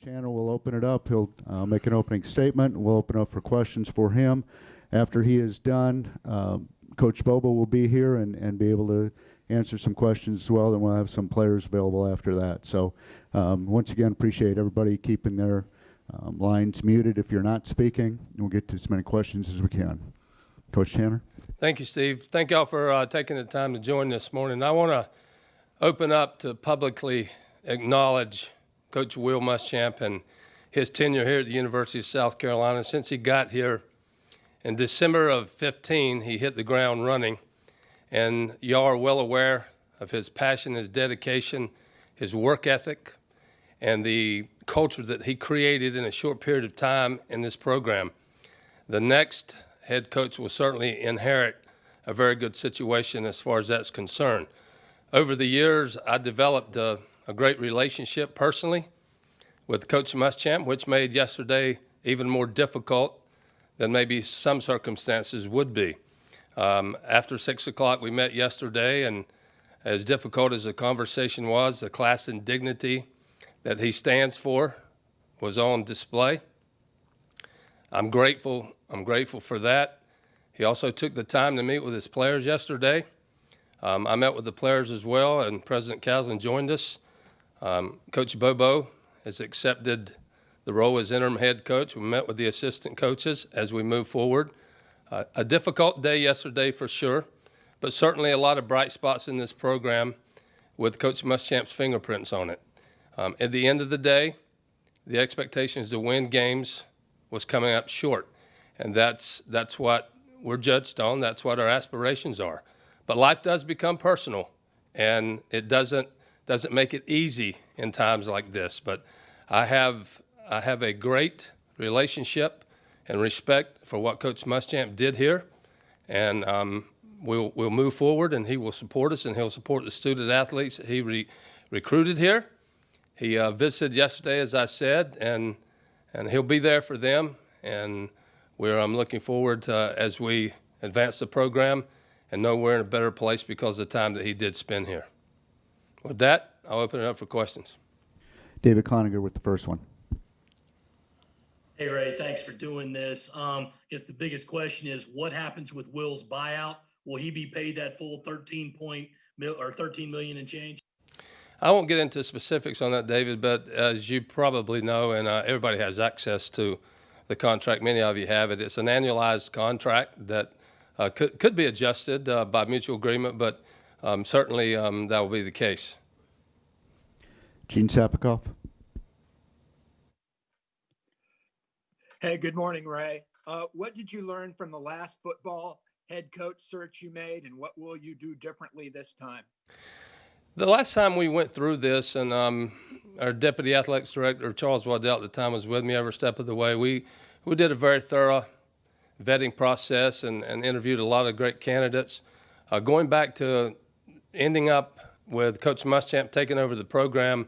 Tanner will open it up. He'll make an opening statement, and we'll open up for questions for him. After he is done, Coach Bobo will be here and be able to answer some questions as well, and we'll have some players available after that. So once again, appreciate everybody keeping their lines muted if you're not speaking. We'll get to as many questions as we can. Coach Tanner. Thank you, Steve. Thank y'all for taking the time to join this morning. I want to open up to publicly acknowledge Coach Will Muschamp and his tenure here at the University of South Carolina. Since he got here in December of 15, he hit the ground running. And y'all are well aware of his passion, his dedication, his work ethic, and the culture that he created in a short period of time in this program. The next head coach will certainly inherit a very good situation as far as that's concerned. Over the years, I developed a great relationship personally with Coach Muschamp, which made yesterday even more difficult than maybe some circumstances would be. After 6 o'clock, we met yesterday, and as difficult as the conversation was, the class and dignity that he stands for was on display. I'm grateful for that. He also took the time to meet with his players yesterday. I met with the players as well, and President Caslin joined us. Coach Bobo has accepted the role as interim head coach. We met with the assistant coaches as we move forward. A difficult day yesterday for sure, but certainly a lot of bright spots in this program with Coach Muschamp's fingerprints on it. At the end of the day, the expectations to win games was coming up short, and that's what we're judged on. That's what our aspirations are. But life does become personal, and it doesn't make it easy in times like this. But I have a great relationship and respect for what Coach Muschamp did here, and we'll move forward, and he will support us, and he'll support the student athletes that he recruited here. He visited yesterday, as I said, and he'll be there for them, and I'm looking forward to, as we advance the program, and know we're in a better place because of the time that he did spend here. With that, I'll open it up for questions. David Cloninger with the first one. Hey, Ray, thanks for doing this. I guess the biggest question is what happens with Will's buyout? Will he be paid that full $13 million and change? I won't get into specifics on that, David, but as you probably know, and everybody has access to the contract, many of you have it, it's an annualized contract that could be adjusted by mutual agreement, but certainly that will be the case. Gene Sapikoff. Hey, good morning, Ray. What did you learn from the last football head coach search you made, and what will you do differently this time? The last time we went through this, and our deputy athletics director, Charles Waddell, at the time was with me every step of the way. We did a very thorough vetting process and interviewed a lot of great candidates. Going back to ending up with Coach Muschamp taking over the program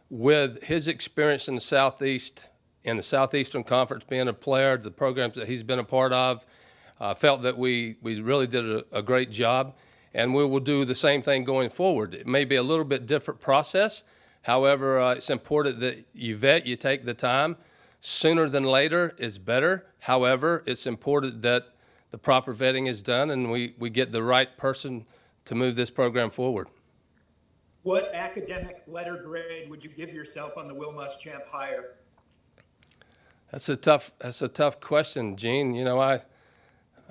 with his experience in the Southeast, in the Southeastern Conference, being a player, the programs that he's been a part of, felt that we really did a great job, and we will do the same thing going forward. It may be a little bit different process. However, it's important that you vet, you take the time. Sooner than later is better. However, it's important that the proper vetting is done and we get the right person to move this program forward. What academic letter grade would you give yourself on the Will Muschamp hire? That's a tough question, Gene. You know, I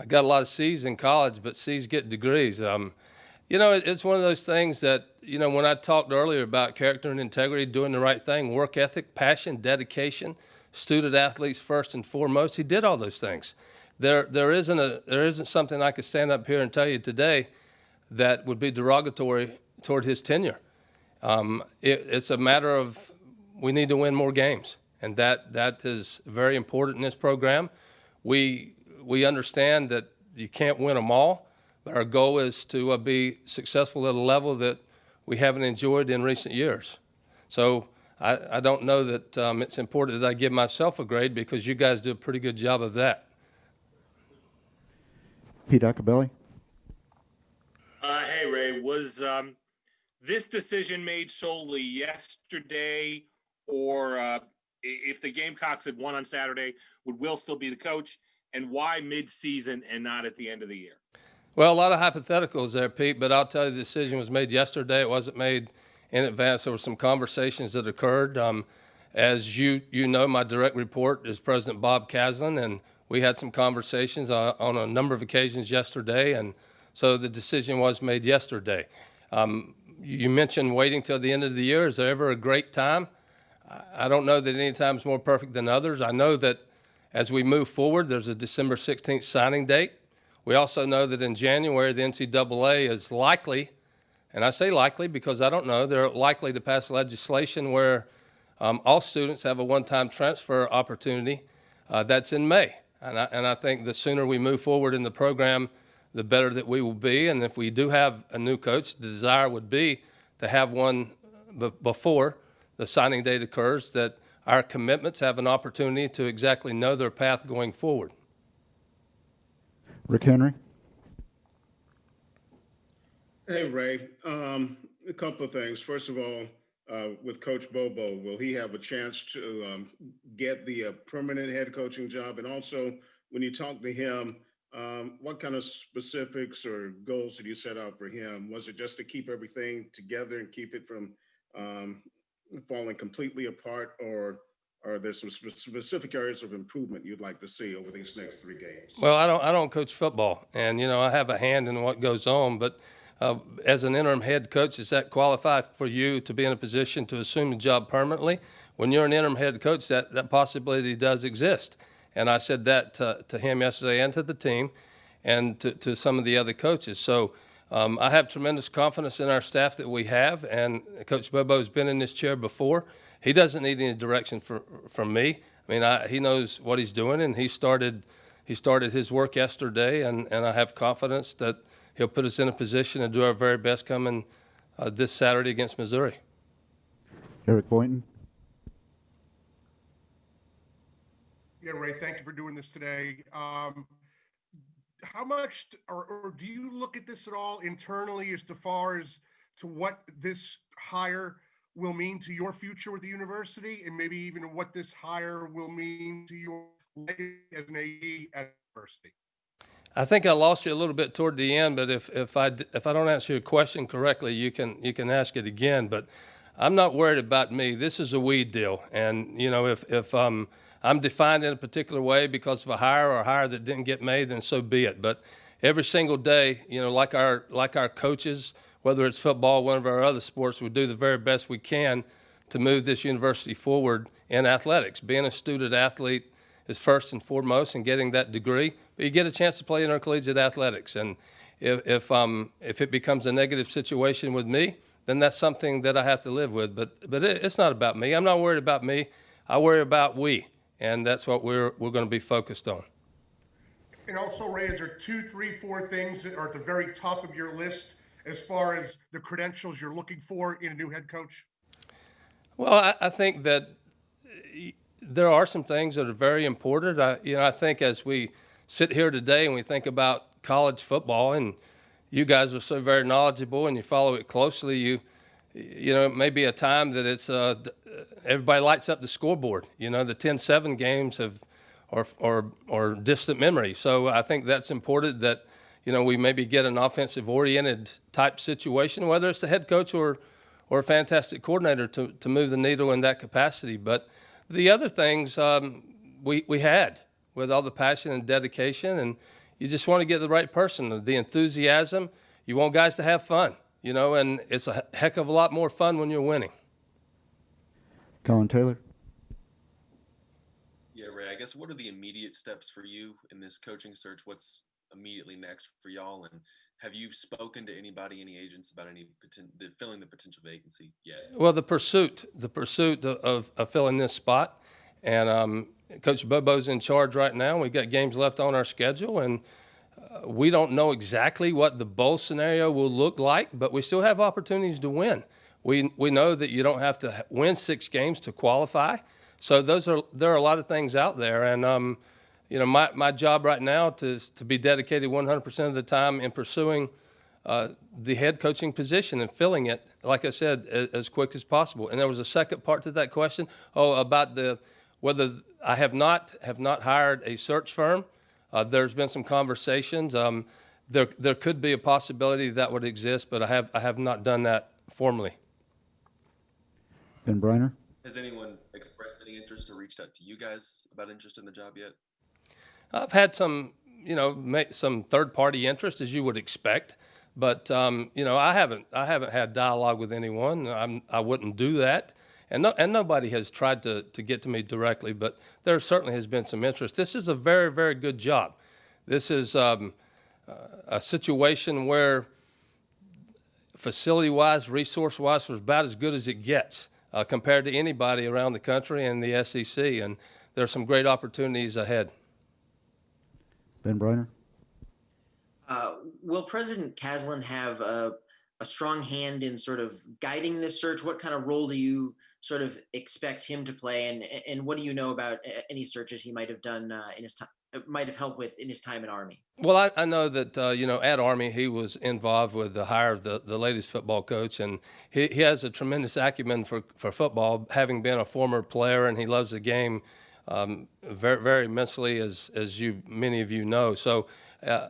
got a lot of C's in college, but C's get degrees. You know, it's one of those things that, you know, when I talked earlier about character and integrity, doing the right thing, work ethic, passion, dedication, student athletes first and foremost, he did all those things. There isn't something I could stand up here and tell you today that would be derogatory toward his tenure. It's a matter of we need to win more games, and that is very important in this program. We understand that you can't win them all, but our goal is to be successful at a level that we haven't enjoyed in recent years. So I don't know that it's important that I give myself a grade because you guys do a pretty good job of that. Pete Acabelli. Hey, Ray, was this decision made solely yesterday, or if the Gamecocks had won on Saturday, would Will still be the coach? And why mid-season and not at the end of the year? Well, a lot of hypotheticals there, Pete, but I'll tell you the decision was made yesterday. It wasn't made in advance. There were some conversations that occurred. As you know, my direct report is President Bob Caslin, and we had some conversations on a number of occasions yesterday, and so the decision was made yesterday. You mentioned waiting till the end of the year. Is there ever a great time? I don't know that any time is more perfect than others. I know that as we move forward, there's a December 16th signing date. We also know that in January, the NCAA is likely, and I say likely because I don't know, they're likely to pass legislation where all students have a one-time transfer opportunity. That's in May. And I think the sooner we move forward in the program, the better that we will be. And if we do have a new coach, the desire would be to have one before the signing date occurs, that our commitments have an opportunity to exactly know their path going forward. Rick Henry. Hey, Ray. A couple of things. First of all, with Coach Bobo, will he have a chance to get the permanent head coaching job? And also, when you talk to him, what kind of specifics or goals did you set out for him? Was it just to keep everything together and keep it from falling completely apart, or are there some specific areas of improvement you'd like to see over these next 3 games? Well, I don't coach football, and I have a hand in what goes on, but as an interim head coach, does that qualify for you to be in a position to assume the job permanently? When you're an interim head coach, that possibility does exist. And I said that to him yesterday and to the team and to some of the other coaches. So I have tremendous confidence in our staff that we have, and Coach Bobo has been in this chair before. He doesn't need any direction from me. I mean, he knows what he's doing, and he started his work yesterday, and I have confidence that he'll put us in a position to do our very best coming this Saturday against Missouri. Eric Boynton. Yeah, Ray, thank you for doing this today. How much, or do you look at this at all internally as far as to what this hire will mean to your future with the university, and maybe even what this hire will mean to your life as an AD at the university? I think I lost you a little bit toward the end, but if I don't answer your question correctly, you can ask it again. But I'm not worried about me. This is a weed deal, and if I'm defined in a particular way because of a hire or a hire that didn't get made, then so be it. But every single day, like our coaches, whether it's football, one of our other sports, we do the very best we can to move this university forward in athletics. Being a student athlete is first and foremost, and getting that degree. But you get a chance to play intercollegiate athletics, and if it becomes a negative situation with me, then that's something that I have to live with. But it's not about me. I'm not worried about me. I worry about we, and that's what we're going to be focused on. And also, Ray, is there 2, 3, 4 things that are at the very top of your list as far as the credentials you're looking for in a new head coach? Well, I think that there are some things that are very important. I think as we sit here today and we think about college football, and you guys are so very knowledgeable and you follow it closely, it may be a time that it's everybody lights up the scoreboard. The 10-7 games are distant memory. So I think that's important that we maybe get an offensive-oriented type situation, whether it's the head coach or a fantastic coordinator to move the needle in that capacity. But the other things we had with all the passion and dedication, and you just want to get the right person, the enthusiasm. You want guys to have fun, and it's a heck of a lot more fun when you're winning. Colin Taylor. Yeah, Ray, I guess what are the immediate steps for you in this coaching search? What's immediately next for y'all? And have you spoken to anybody, any agents about filling the potential vacancy yet? Well, the pursuit of filling this spot, and Coach Bobo's in charge right now. We've got games left on our schedule, and we don't know exactly what the bowl scenario will look like, but we still have opportunities to win. We know that you don't have to win 6 games to qualify. So there are a lot of things out there, and my job right now is to be dedicated 100% of the time in pursuing the head coaching position and filling it, like I said, as quick as possible. And there was a second part to that question, about whether I have not hired a search firm. There's been some conversations. There could be a possibility that would exist, but I have not done that formally. Ben Briner? Has anyone expressed any interest or reached out to you guys about interest in the job yet? I've had some, some third-party interest, as you would expect, but I haven't had dialogue with anyone. I wouldn't do that, and nobody has tried to get to me directly. But there certainly has been some interest. This is a very, very good job. This is a situation where, facility-wise, resource-wise, is about as good as it gets compared to anybody around the country and the SEC. And there are some great opportunities ahead. Ben Briner? Will President Caslen have a strong hand in sort of guiding this search? What kind of role do you sort of expect him to play? And what do you know about any searches he might have done in his time, might have helped with in his time in Army? Well, I know that, at Army, he was involved with the hire of the latest football coach, and he has a tremendous acumen for football, having been a former player, and he loves the game very, very immensely, as many of you know. So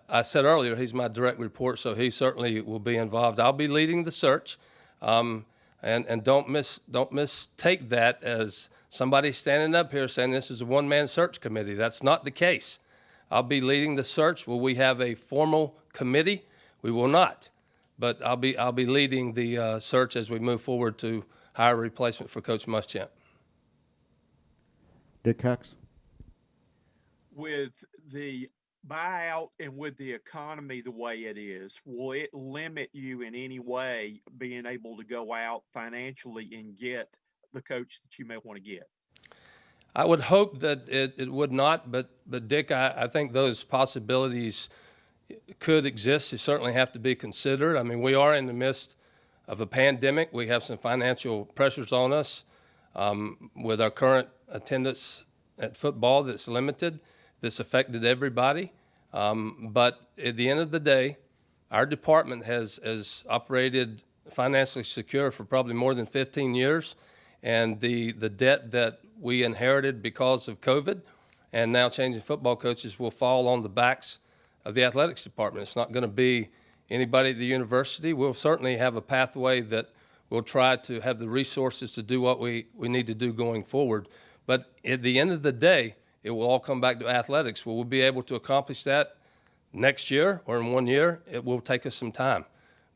I said earlier, he's my direct report, so he certainly will be involved. I'll be leading the search, and don't mistake that as somebody standing up here saying this is a one-man search committee. That's not the case. I'll be leading the search. Will we have a formal committee? We will not, but I'll be leading the search as we move forward to hire a replacement for Coach Muschamp. Dick Cox? With the buyout and with the economy the way it is, will it limit you in any way being able to go out financially and get the coach that you may want to get? I would hope that it would not, but Dick, I think those possibilities could exist. They certainly have to be considered. I mean, we are in the midst of a pandemic. We have some financial pressures on us with our current attendance at football that's limited. This affected everybody. But at the end of the day, our department has operated financially secure for probably more than 15 years. And the debt that we inherited because of COVID and now changing football coaches will fall on the backs of the athletics department. It's not going to be anybody at the university. We'll certainly have a pathway that we'll try to have the resources to do what we need to do going forward. But at the end of the day, it will all come back to athletics. Will we be able to accomplish that next year or in 1 year? It will take us some time,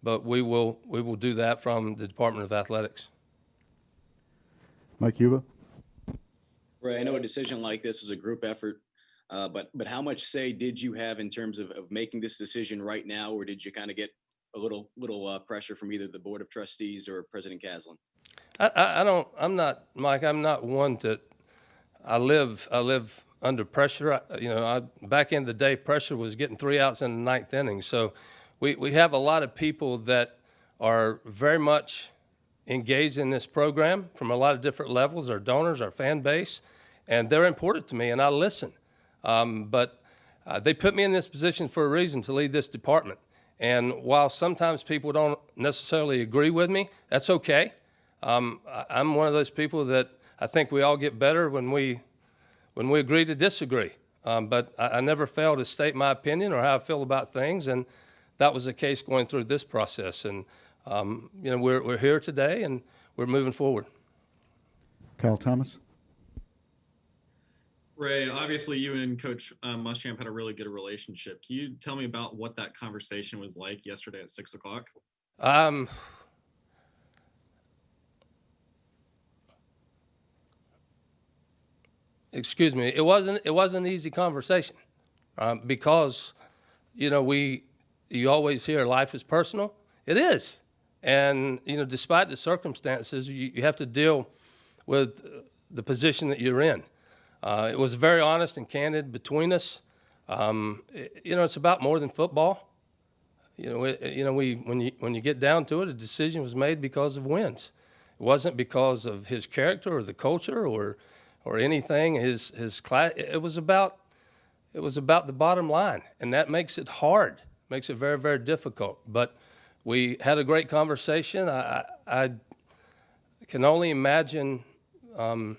but we will do that from the Department of Athletics. Mike Yuba? Right, I know a decision like this is a group effort, but how much say did you have in terms of making this decision right now, or did you kind of get a little pressure from either the Board of Trustees or President Caslen? I'm not, Mike. I'm not one that I live under pressure. Back in the day, pressure was getting 3 outs in the ninth inning. So we have a lot of people that are very much engaged in this program from a lot of different levels, our donors, our fan base, and they're important to me, and I listen. But they put me in this position for a reason, to lead this department. And while sometimes people don't necessarily agree with me, that's okay. I'm one of those people that I think we all get better when we agree to disagree. But I never fail to state my opinion or how I feel about things, and that was the case going through this process. And we're here today, and we're moving forward. Kyle Thomas? Ray, obviously you and Coach Muschamp had a really good relationship. Can you tell me about what that conversation was like yesterday at 6 o'clock? Excuse me. It wasn't an easy conversation because, you always hear life is personal. It is. And, despite the circumstances, you have to deal with the position that you're in. It was very honest and candid between us. It's about more than football. When you get down to it, a decision was made because of wins. It wasn't because of his character or the culture or anything. His class. It was about the bottom line, and that makes it hard. Makes it very, very difficult. But we had a great conversation. I can only imagine, how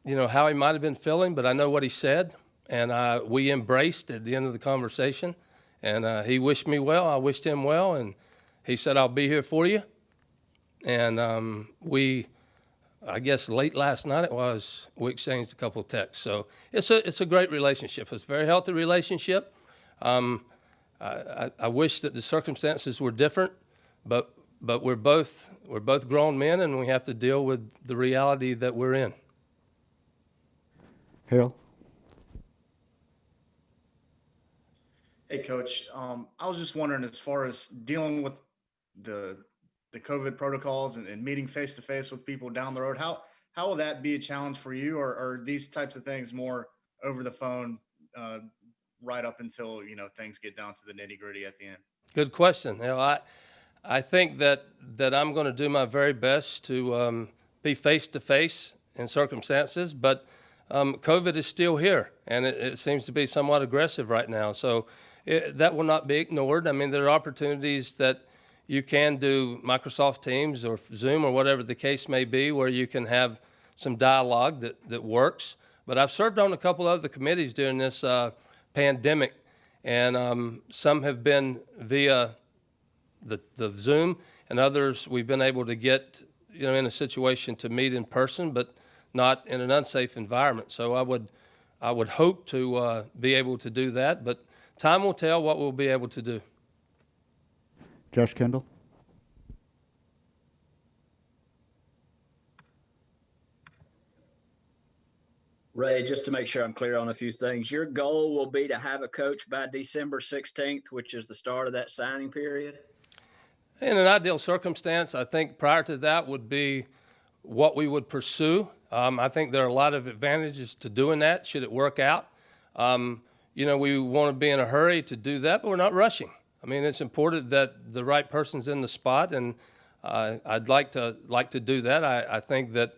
he might have been feeling, but I know what he said, and we embraced at the end of the conversation. And he wished me well. I wished him well, and he said, "I'll be here for you." And I guess late last night we exchanged a couple of texts. So it's a great relationship. It's a very healthy relationship. I wish that the circumstances were different, but we're both grown men, and we have to deal with the reality that we're in. Hale? Hey, Coach. I was just wondering, as far as dealing with the COVID protocols and meeting face to face with people down the road, how will that be a challenge for you, or are these types of things more over the phone, right up until things get down to the nitty gritty at the end? Good question. I think that I'm going to do my very best to be face to face in circumstances, but COVID is still here, and it seems to be somewhat aggressive right now. So that will not be ignored. I mean, there are opportunities that you can do Microsoft Teams or Zoom or whatever the case may be, where you can have some dialogue that works. But I've served on a couple other committees during this pandemic, and some have been via the Zoom, and others we've been able to get in a situation to meet in person, but not in an unsafe environment. So I would hope to be able to do that, but time will tell what we'll be able to do. Josh Kendall? Ray, just to make sure I'm clear on a few things, your goal will be to have a coach by December 16th, which is the start of that signing period? In an ideal circumstance, I think prior to that would be what we would pursue. I think there are a lot of advantages to doing that, should it work out. We want to be in a hurry to do that, but we're not rushing. I mean, it's important that the right person's in the spot, and I'd like to do that. I think that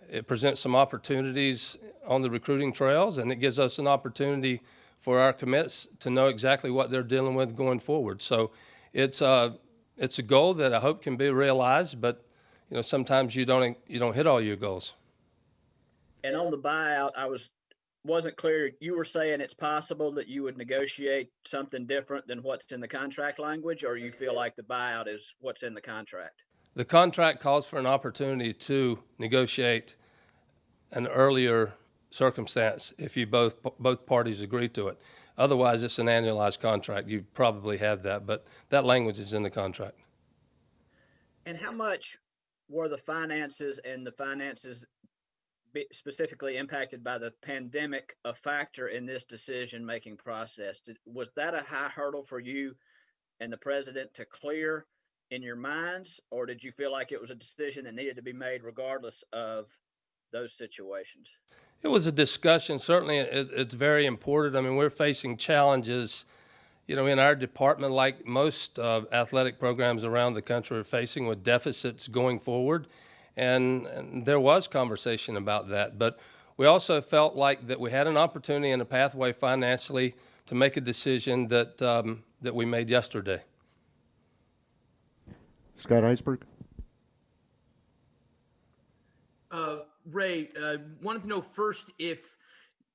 it presents some opportunities on the recruiting trails, and it gives us an opportunity for our commits to know exactly what they're dealing with going forward. So it's a goal that I hope can be realized, but sometimes you don't hit all your goals. And on the buyout, wasn't clear. You were saying it's possible that you would negotiate something different than what's in the contract language, or you feel like the buyout is what's in the contract? The contract calls for an opportunity to negotiate an earlier circumstance if you both parties agree to it. Otherwise, it's an annualized contract. You probably have that, but that language is in the contract. And how much were the finances specifically impacted by the pandemic a factor in this decision-making process? Was that a high hurdle for you and the president to clear in your minds, or did you feel like it was a decision that needed to be made regardless of those situations? It was a discussion. Certainly, it's very important. I mean, we're facing challenges, in our department, like most athletic programs around the country are facing, with deficits going forward. And there was conversation about that. But we also felt like that we had an opportunity and a pathway financially to make a decision that we made yesterday. Scott Eisberg? Ray, wanted to know first if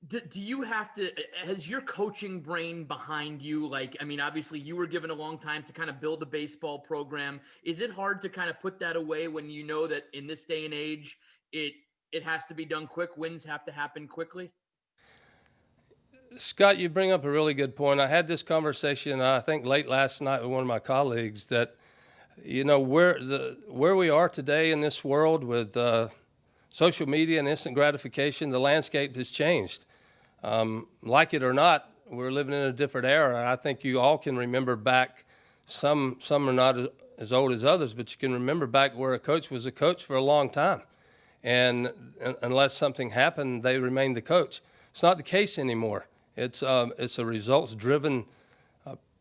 do you have to, has your coaching brain behind you? Obviously you were given a long time to kind of build a baseball program. Is it hard to kind of put that away when you know that in this day and age, it has to be done quick, wins have to happen quickly? Scott, you bring up a really good point. I had this conversation, I think late last night, with one of my colleagues, that, where we are today in this world with social media and instant gratification, the landscape has changed. Like it or not, we're living in a different era. I think you all can remember back, some are not as old as others, but you can remember back where a coach was a coach for a long time. And unless something happened, they remained the coach. It's not the case anymore. It's a results-driven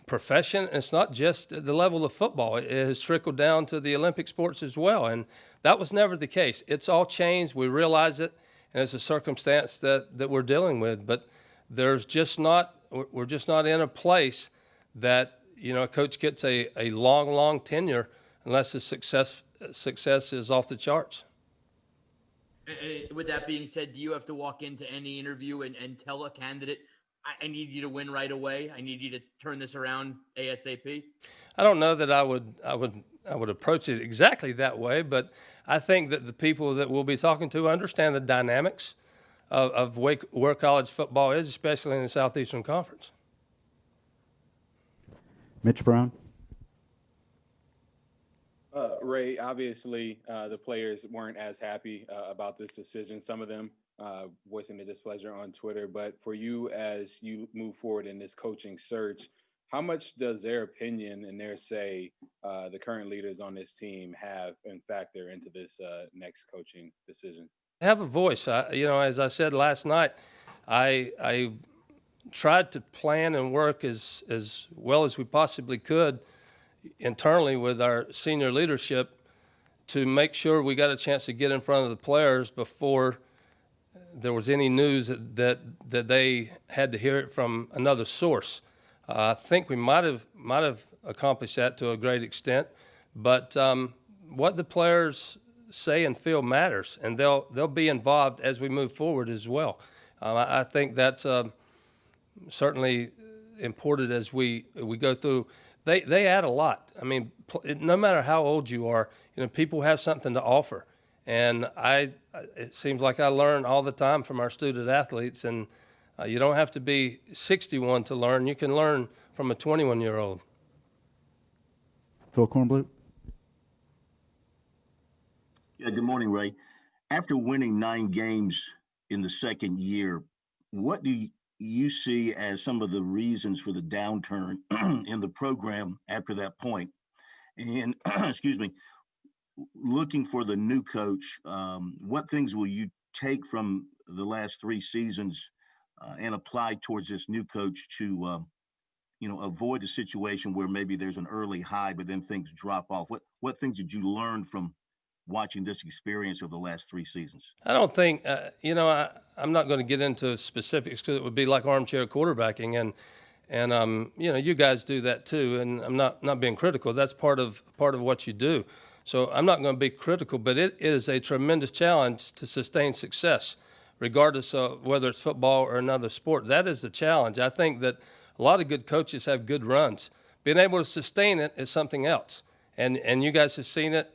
profession. It's not just at the level of football. It has trickled down to the Olympic sports as well, and that was never the case. It's all changed. We realize it, and it's a circumstance that we're dealing with. But we're just not in a place that a coach gets a long tenure unless his success is off the charts. With that being said, do you have to walk into any interview and tell a candidate, I need you to win right away. I need you to turn this around ASAP? I don't know that I would approach it exactly that way, but I think that the people that we'll be talking to understand the dynamics of where college football is, especially in the Southeastern Conference. Mitch Brown. Ray, obviously the players weren't as happy about this decision. Some of them voicing their displeasure on Twitter. But for you, as you move forward in this coaching search, how much does their opinion and their say, the current leaders on this team, have and factor into this next coaching decision? Have a voice. As I said last night, I tried to plan and work as well as we possibly could internally with our senior leadership to make sure we got a chance to get in front of the players before there was any news that they had to hear it from another source. I think we might have accomplished that to a great extent, but what the players say and feel matters, and they'll be involved as we move forward as well. I think that's certainly important as we go through. They add a lot. I mean, no matter how old you are, people have something to offer. And it seems like I learn all the time from our student athletes, and you don't have to be 61 to learn. You can learn from a 21-year-old. Phil Kornblut. Yeah, good morning, Ray. After winning 9 games in the second year, what do you see as some of the reasons for the downturn in the program after that point? And excuse me, looking for the new coach, what things will you take from the last 3 seasons and apply towards this new coach to, avoid a situation where maybe there's an early high, but then things drop off? What things did you learn from watching this experience over the last 3 seasons? I don't think, I'm not going to get into specifics because it would be like armchair quarterbacking, and you guys do that too, and I'm not being critical. That's part of what you do. So I'm not going to be critical, but it is a tremendous challenge to sustain success, regardless of whether it's football or another sport. That is the challenge. I think that a lot of good coaches have good runs. Being able to sustain it is something else, and you guys have seen it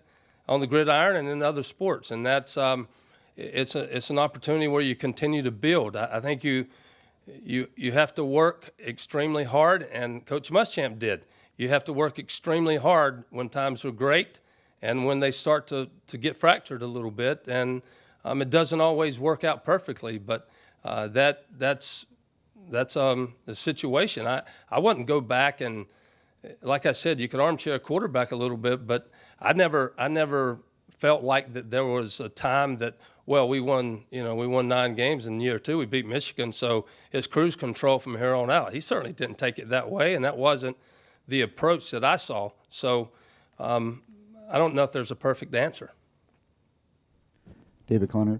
on the gridiron and in other sports, and that's it's an opportunity where you continue to build. I think you have to work extremely hard, and Coach Muschamp did. You have to work extremely hard when times are great, and when they start to get fractured a little bit, and it doesn't always work out perfectly, but that's the situation. I wouldn't go back and, like I said, you could armchair quarterback a little bit, but I never felt like that there was a time that, well, we won 9 games in year 2. We beat Michigan, so it's cruise control from here on out. He certainly didn't take it that way, and that wasn't the approach that I saw. So I don't know if there's a perfect answer. David Connor.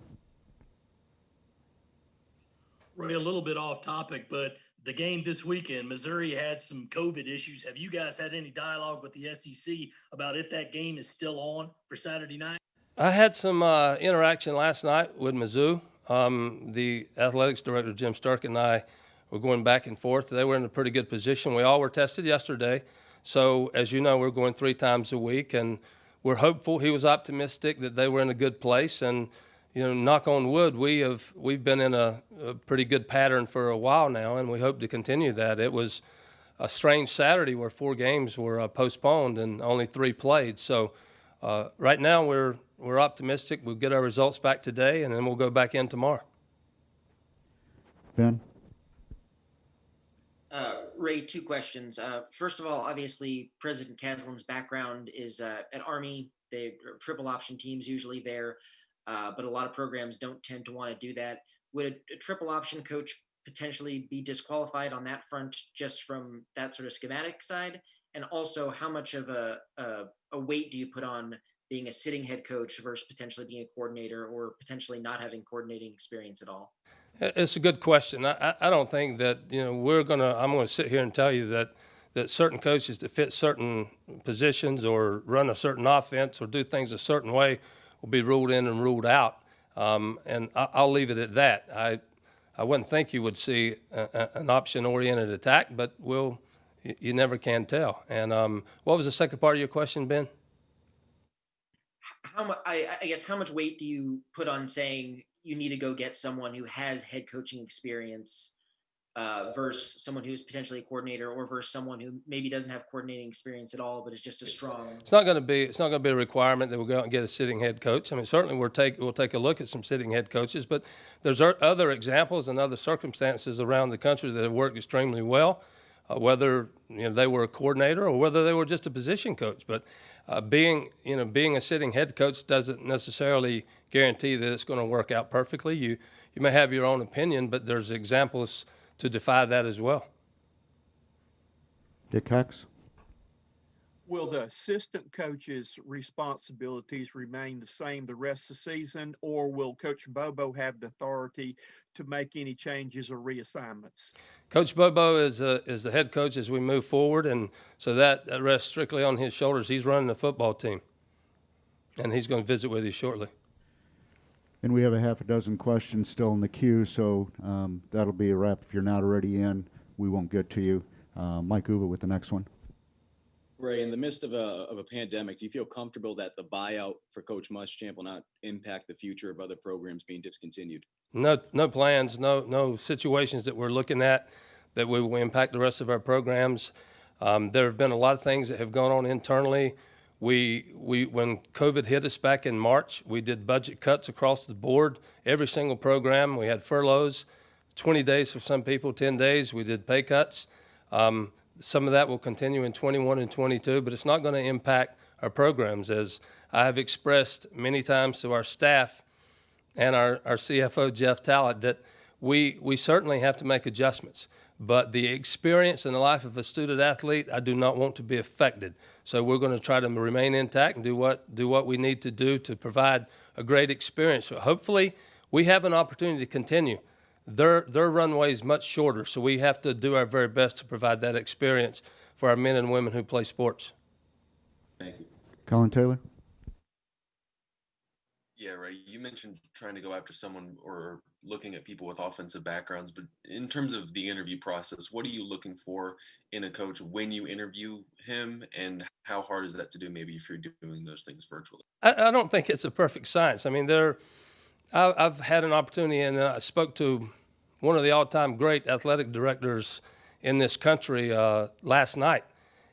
Ray, a little bit off topic, but the game this weekend, Missouri had some COVID issues. Have you guys had any dialogue with the SEC about if that game is still on for Saturday night? I had some interaction last night with Mizzou. The athletics director, Jim Sturk, and I were going back and forth. They were in a pretty good position. We all were tested yesterday. So, as you know, we're going 3 times a week, and we're hopeful. He was optimistic that they were in a good place. And, knock on wood, we've been in a pretty good pattern for a while now, and we hope to continue that. It was a strange Saturday where 4 games were postponed and only 3 played. So right now we're optimistic. We'll get our results back today, and then we'll go back in tomorrow. Ben? Ray, 2 questions. First of all, obviously, President Caslin's background is at Army. They are triple option teams usually there, but a lot of programs don't tend to want to do that. Would a triple option coach potentially be disqualified on that front just from that sort of schematic side? And also, how much of a weight do you put on being a sitting head coach versus potentially being a coordinator or potentially not having coordinating experience at all? It's a good question. I don't think that I'm going to sit here and tell you that that certain coaches that fit certain positions or run a certain offense or do things a certain way will be ruled in and ruled out. And I'll leave it at that. I wouldn't think you would see an option-oriented attack, but you never can tell. And what was the second part of your question, Ben? I guess how much weight do you put on saying you need to go get someone who has head coaching experience versus someone who's potentially a coordinator, or versus someone who maybe doesn't have coordinating experience at all but is just a strong? It's not going to be a requirement that we'll go out and get a sitting head coach. I mean, certainly we'll take a look at some sitting head coaches, but there's other examples and other circumstances around the country that have worked extremely well, whether they were a coordinator or whether they were just a position coach. But being a sitting head coach doesn't necessarily guarantee that it's going to work out perfectly. You may have your own opinion, but there's examples to defy that as well. Dick Cox? Will the assistant coach's responsibilities remain the same the rest of the season, or will Coach Bobo have the authority to make any changes or reassignments? Coach Bobo is the head coach as we move forward, and so that rests strictly on his shoulders. He's running the football team, and he's going to visit with you shortly. And we have a half a dozen questions still in the queue, so that'll be a wrap. If you're not already in, we won't get to you. Mike Uva with the next one. Ray, in the midst of a pandemic, do you feel comfortable that the buyout for Coach Muschamp will not impact the future of other programs being discontinued? No plans, no situations that we're looking at that will impact the rest of our programs. There have been a lot of things that have gone on internally. When COVID hit us back in March, we did budget cuts across the board. Every single program, we had furloughs, 20 days for some people, 10 days. We did pay cuts. Some of that will continue in 21 and 22, but it's not going to impact our programs. As I have expressed many times to our staff and our CFO, Jeff Tallett, that we certainly have to make adjustments. But the experience and the life of a student athlete, I do not want to be affected. So we're going to try to remain intact and do what we need to do to provide a great experience. So hopefully we have an opportunity to continue. Their runway is much shorter, so we have to do our very best to provide that experience for our men and women who play sports. Thank you. Colin Taylor? Yeah, Ray, you mentioned trying to go after someone or looking at people with offensive backgrounds, but in terms of the interview process, what are you looking for in a coach when you interview him, and how hard is that to do maybe if you're doing those things virtually? I don't think it's a perfect science. I mean, I've had an opportunity, and I spoke to one of the all-time great athletic directors in this country last night,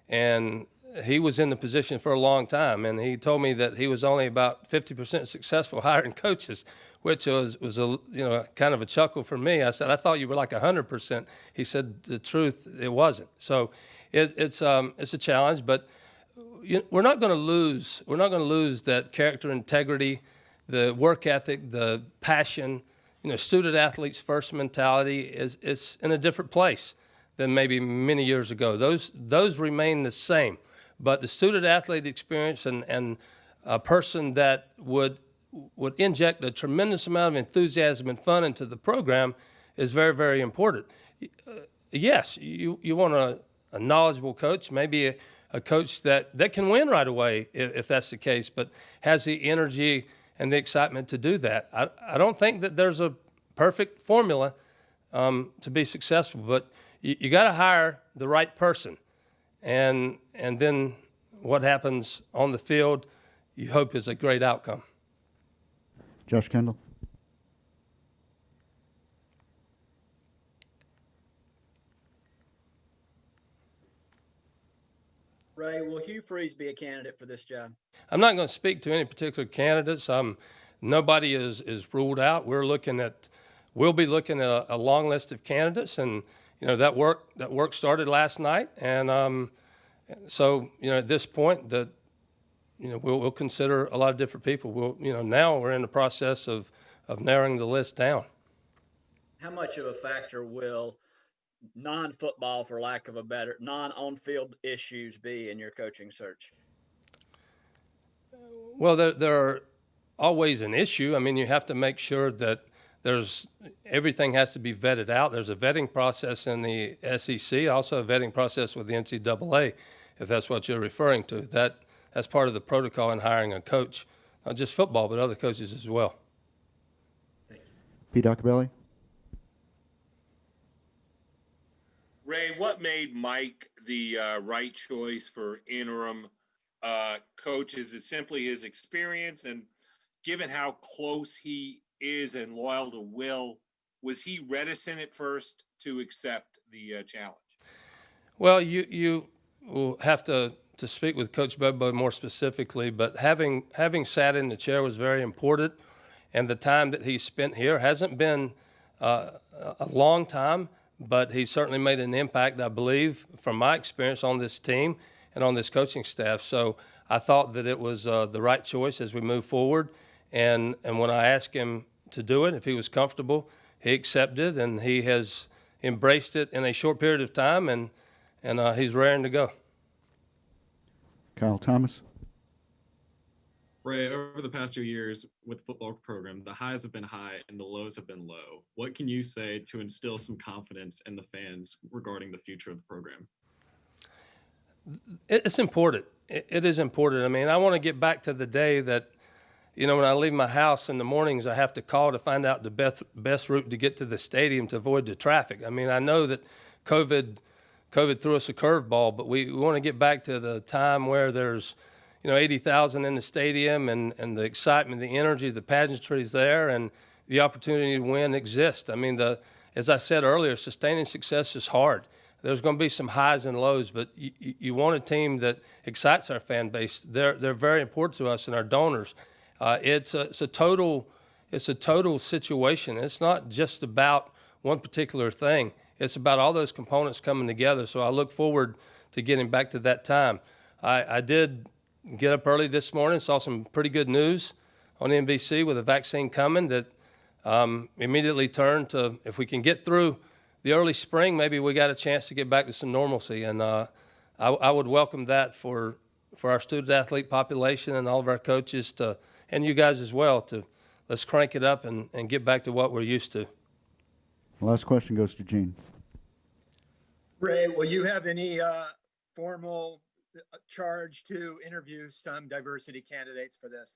and he was in the position for a long time, and he told me that he was only about 50% successful hiring coaches, which was a kind of a chuckle for me. I said, I thought you were like 100%. He said, the truth, it wasn't. So it's a challenge, but we're not going to lose. We're not going to lose that character, integrity, the work ethic, the passion. Student athletes first mentality is in a different place than maybe many years ago. Those remain the same. But the student athlete experience and a person that would inject a tremendous amount of enthusiasm and fun into the program is very, very important. Yes, you want a knowledgeable coach, maybe a coach that can win right away if that's the case, but has the energy and the excitement to do that. I don't think that there's a perfect formula to be successful, but you got to hire the right person. And then what happens on the field, you hope is a great outcome. Josh Kendall. Ray, will Hugh Freeze be a candidate for this job? I'm not going to speak to any particular candidates. Nobody is ruled out. We'll be looking at a long list of candidates, and that work started last night, and so at this point that we'll consider a lot of different people. Now we're in the process of narrowing the list down. How much of a factor will non-football, for lack of a better, non-on-field issues be in your coaching search? Well, there are always an issue. I mean, you have to make sure that everything has to be vetted out. There's a vetting process in the SEC, also a vetting process with the NCAA, if that's what you're referring to. That's part of the protocol in hiring a coach, not just football, but other coaches as well. Pete Acabelli? Ray, what made Mike the right choice for interim coach? Is it simply his experience? And given how close he is and loyal to Will, was he reticent at first to accept the challenge? Well, you will have to speak with Coach Bobo more specifically, but having sat in the chair was very important, and the time that he spent here hasn't been a long time, but he certainly made an impact, I believe, from my experience on this team and on this coaching staff. So I thought that it was the right choice as we move forward, and when I asked him to do it, if he was comfortable, he accepted, and he has embraced it in a short period of time, and he's raring to go. Kyle Thomas? Ray, over the past 2 years with the football program, the highs have been high and the lows have been low. What can you say to instill some confidence in the fans regarding the future of the program? It's important. It is important. I mean, I want to get back to the day that, when I leave my house in the mornings, I have to call to find out the best route to get to the stadium to avoid the traffic. I mean, I know that COVID threw us a curveball, but we want to get back to the time where there's 80,000 in the stadium and the excitement, the energy, the pageantry is there, and the opportunity to win exists. I mean, as I said earlier, sustaining success is hard. There's going to be some highs and lows, but you want a team that excites our fan base. They're very important to us and our donors. It's a total situation. It's not just about one particular thing. It's about all those components coming together. So I look forward to getting back to that time. I did get up early this morning, saw some pretty good news on NBC with a vaccine coming that immediately turned to, if we can get through the early spring, maybe we got a chance to get back to some normalcy. And I would welcome that for our student athlete population and all of our coaches and you guys as well, let's crank it up and get back to what we're used to. The last question goes to Gene. Ray, will you have any formal charge to interview some diversity candidates for this?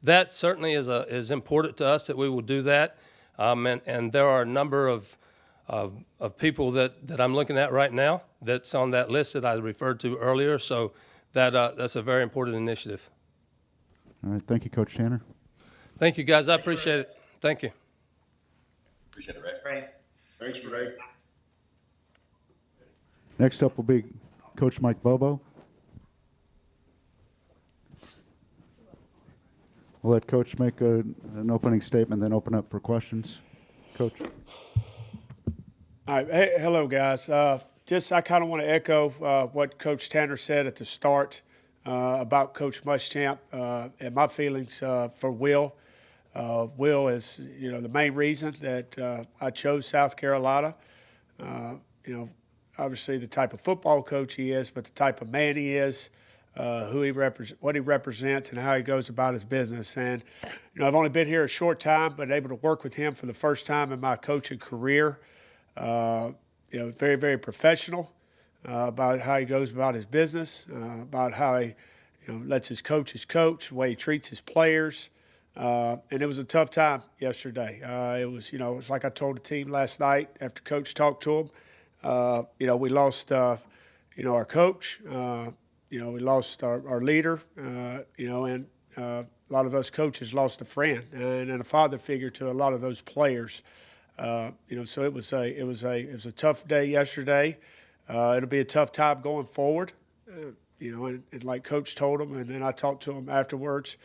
That certainly is important to us that we will do that, and there are a number of people that I'm looking at right now that's on that list that I referred to earlier. So that's a very important initiative. All right, thank you, Coach Tanner. Thank you, guys. I appreciate it. Thank you. Appreciate it, Ray. Thanks, Ray. Next up will be Coach Mike Bobo. We'll let Coach make an opening statement, then open up for questions. Coach. All right. Hey, hello, guys. I kind of want to echo what Coach Tanner said at the start about Coach Muschamp and my feelings for Will. Will is, the main reason that I chose South Carolina. Obviously the type of football coach he is, but the type of man he is, what he represents, and how he goes about his business. And I've only been here a short time, but able to work with him for the first time in my coaching career. Very, very professional about how he goes about his business, about how he lets his coaches coach, the way he treats his players. And it was a tough time yesterday. It was like I told the team last night after Coach talked to him. We lost, our coach. We lost our leader. And a lot of us coaches lost a friend and a father figure to a lot of those players. So it was a tough day yesterday. It'll be a tough time going forward. And like Coach told him, and then I talked to him afterwards.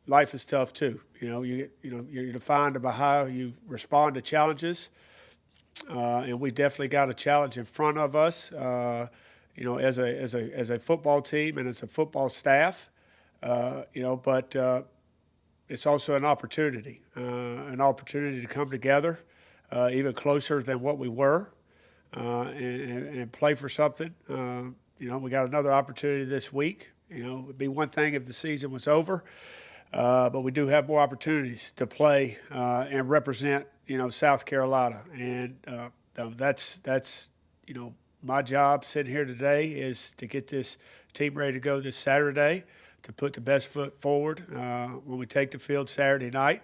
Life is tough too. You're defined by how you respond to challenges, and we definitely got a challenge in front of us. As a football team and as a football staff, but it's also an opportunity to come together, even closer than what we were, and play for something. We got another opportunity this week. It'd be one thing if the season was over, but we do have more opportunities to play and represent, South Carolina. And that's my job sitting here today is to get this team ready to go this Saturday, to put the best foot forward when we take the field Saturday night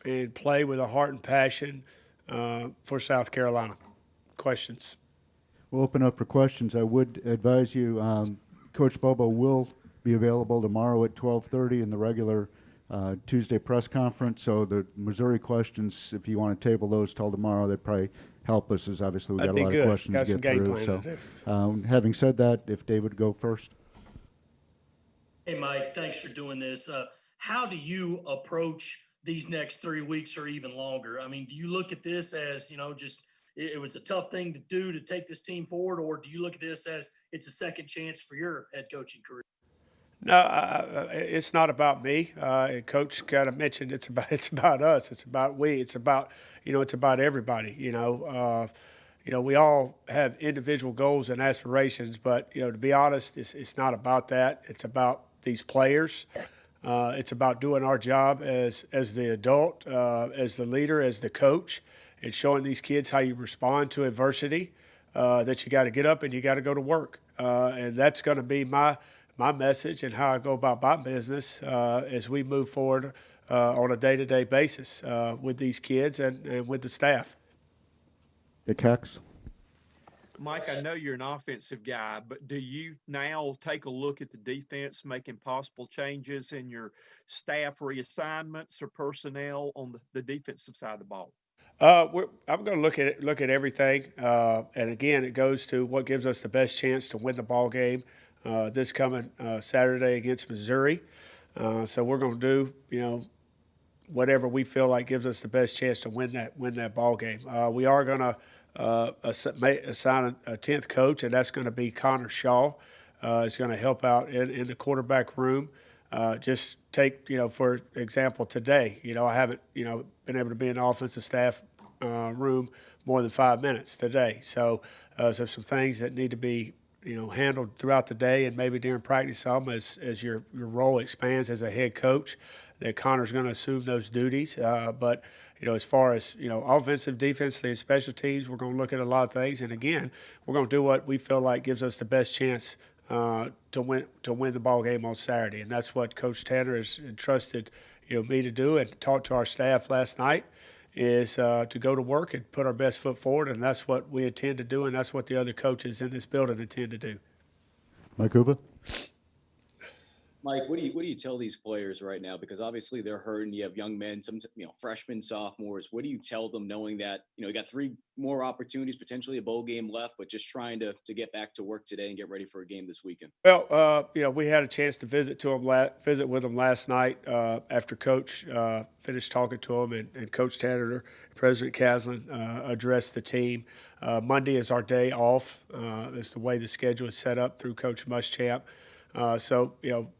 and play with a heart and passion for South Carolina. Questions? We'll open up for questions. I would advise you, Coach Bobo will be available tomorrow at 12:30 in the regular Tuesday press conference. So the Missouri questions, if you want to table those till tomorrow, that'd probably help us, as obviously we got That'd a lot be of good. questions Got to some get game through. plan So, to do. having said that, if David would go first. Hey, Mike, thanks for doing this. How do you approach these next 3 weeks or even longer? I mean, do you look at this as, just it was a tough thing to do to take this team forward, or do you look at this as it's a second chance for your head coaching career? No, it's not about me. And Coach kind of mentioned it's about us. It's about we. It's about it's about everybody. We all have individual goals and aspirations, but to be honest, it's not about that. It's about these players. It's about doing our job as the adult, as the leader, as the coach, and showing these kids how you respond to adversity. That you got to get up and you got to go to work, and that's going to be my message and how I go about my business as we move forward on a day-to-day basis with these kids and with the staff. Dick Hex. Mike, I know you're an offensive guy, but do you now take a look at the defense, making possible changes in your staff reassignments or personnel on the defensive side of the ball? I'm going to look at everything, and again, it goes to what gives us the best chance to win the ball game this coming Saturday against Missouri. So we're going to do whatever we feel like gives us the best chance to win that ball game. We are going to assign a 10th coach, and that's going to be Connor Shaw. Is going to help out in the quarterback room. Just take, for example, today, I haven't, been able to be in the offensive staff room more than 5 minutes today. So there's some things that need to be, handled throughout the day and maybe during practice some as your role expands as a head coach, that Connor's going to assume those duties. But, as far as, offensive, defensively, and special teams, we're going to look at a lot of things. And again, we're going to do what we feel like gives us the best chance to win the ball game on Saturday, and that's what Coach Tanner has entrusted me to do, and talked to our staff last night, is to go to work and put our best foot forward, and that's what we intend to do, and that's what the other coaches in this building intend to do. Mike Hoover. Mike, what do you tell these players right now? Because obviously they're hurting. You have young men, some freshmen, sophomores. What do you tell them, knowing that you got 3 more opportunities, potentially a bowl game left, but just trying to get back to work today and get ready for a game this weekend? Well, we had a chance to visit with them last night after Coach finished talking to them, and Coach Tanner, President Caslin addressed the team. Monday is our day off. It's the way the schedule is set up through Coach Muschamp. So,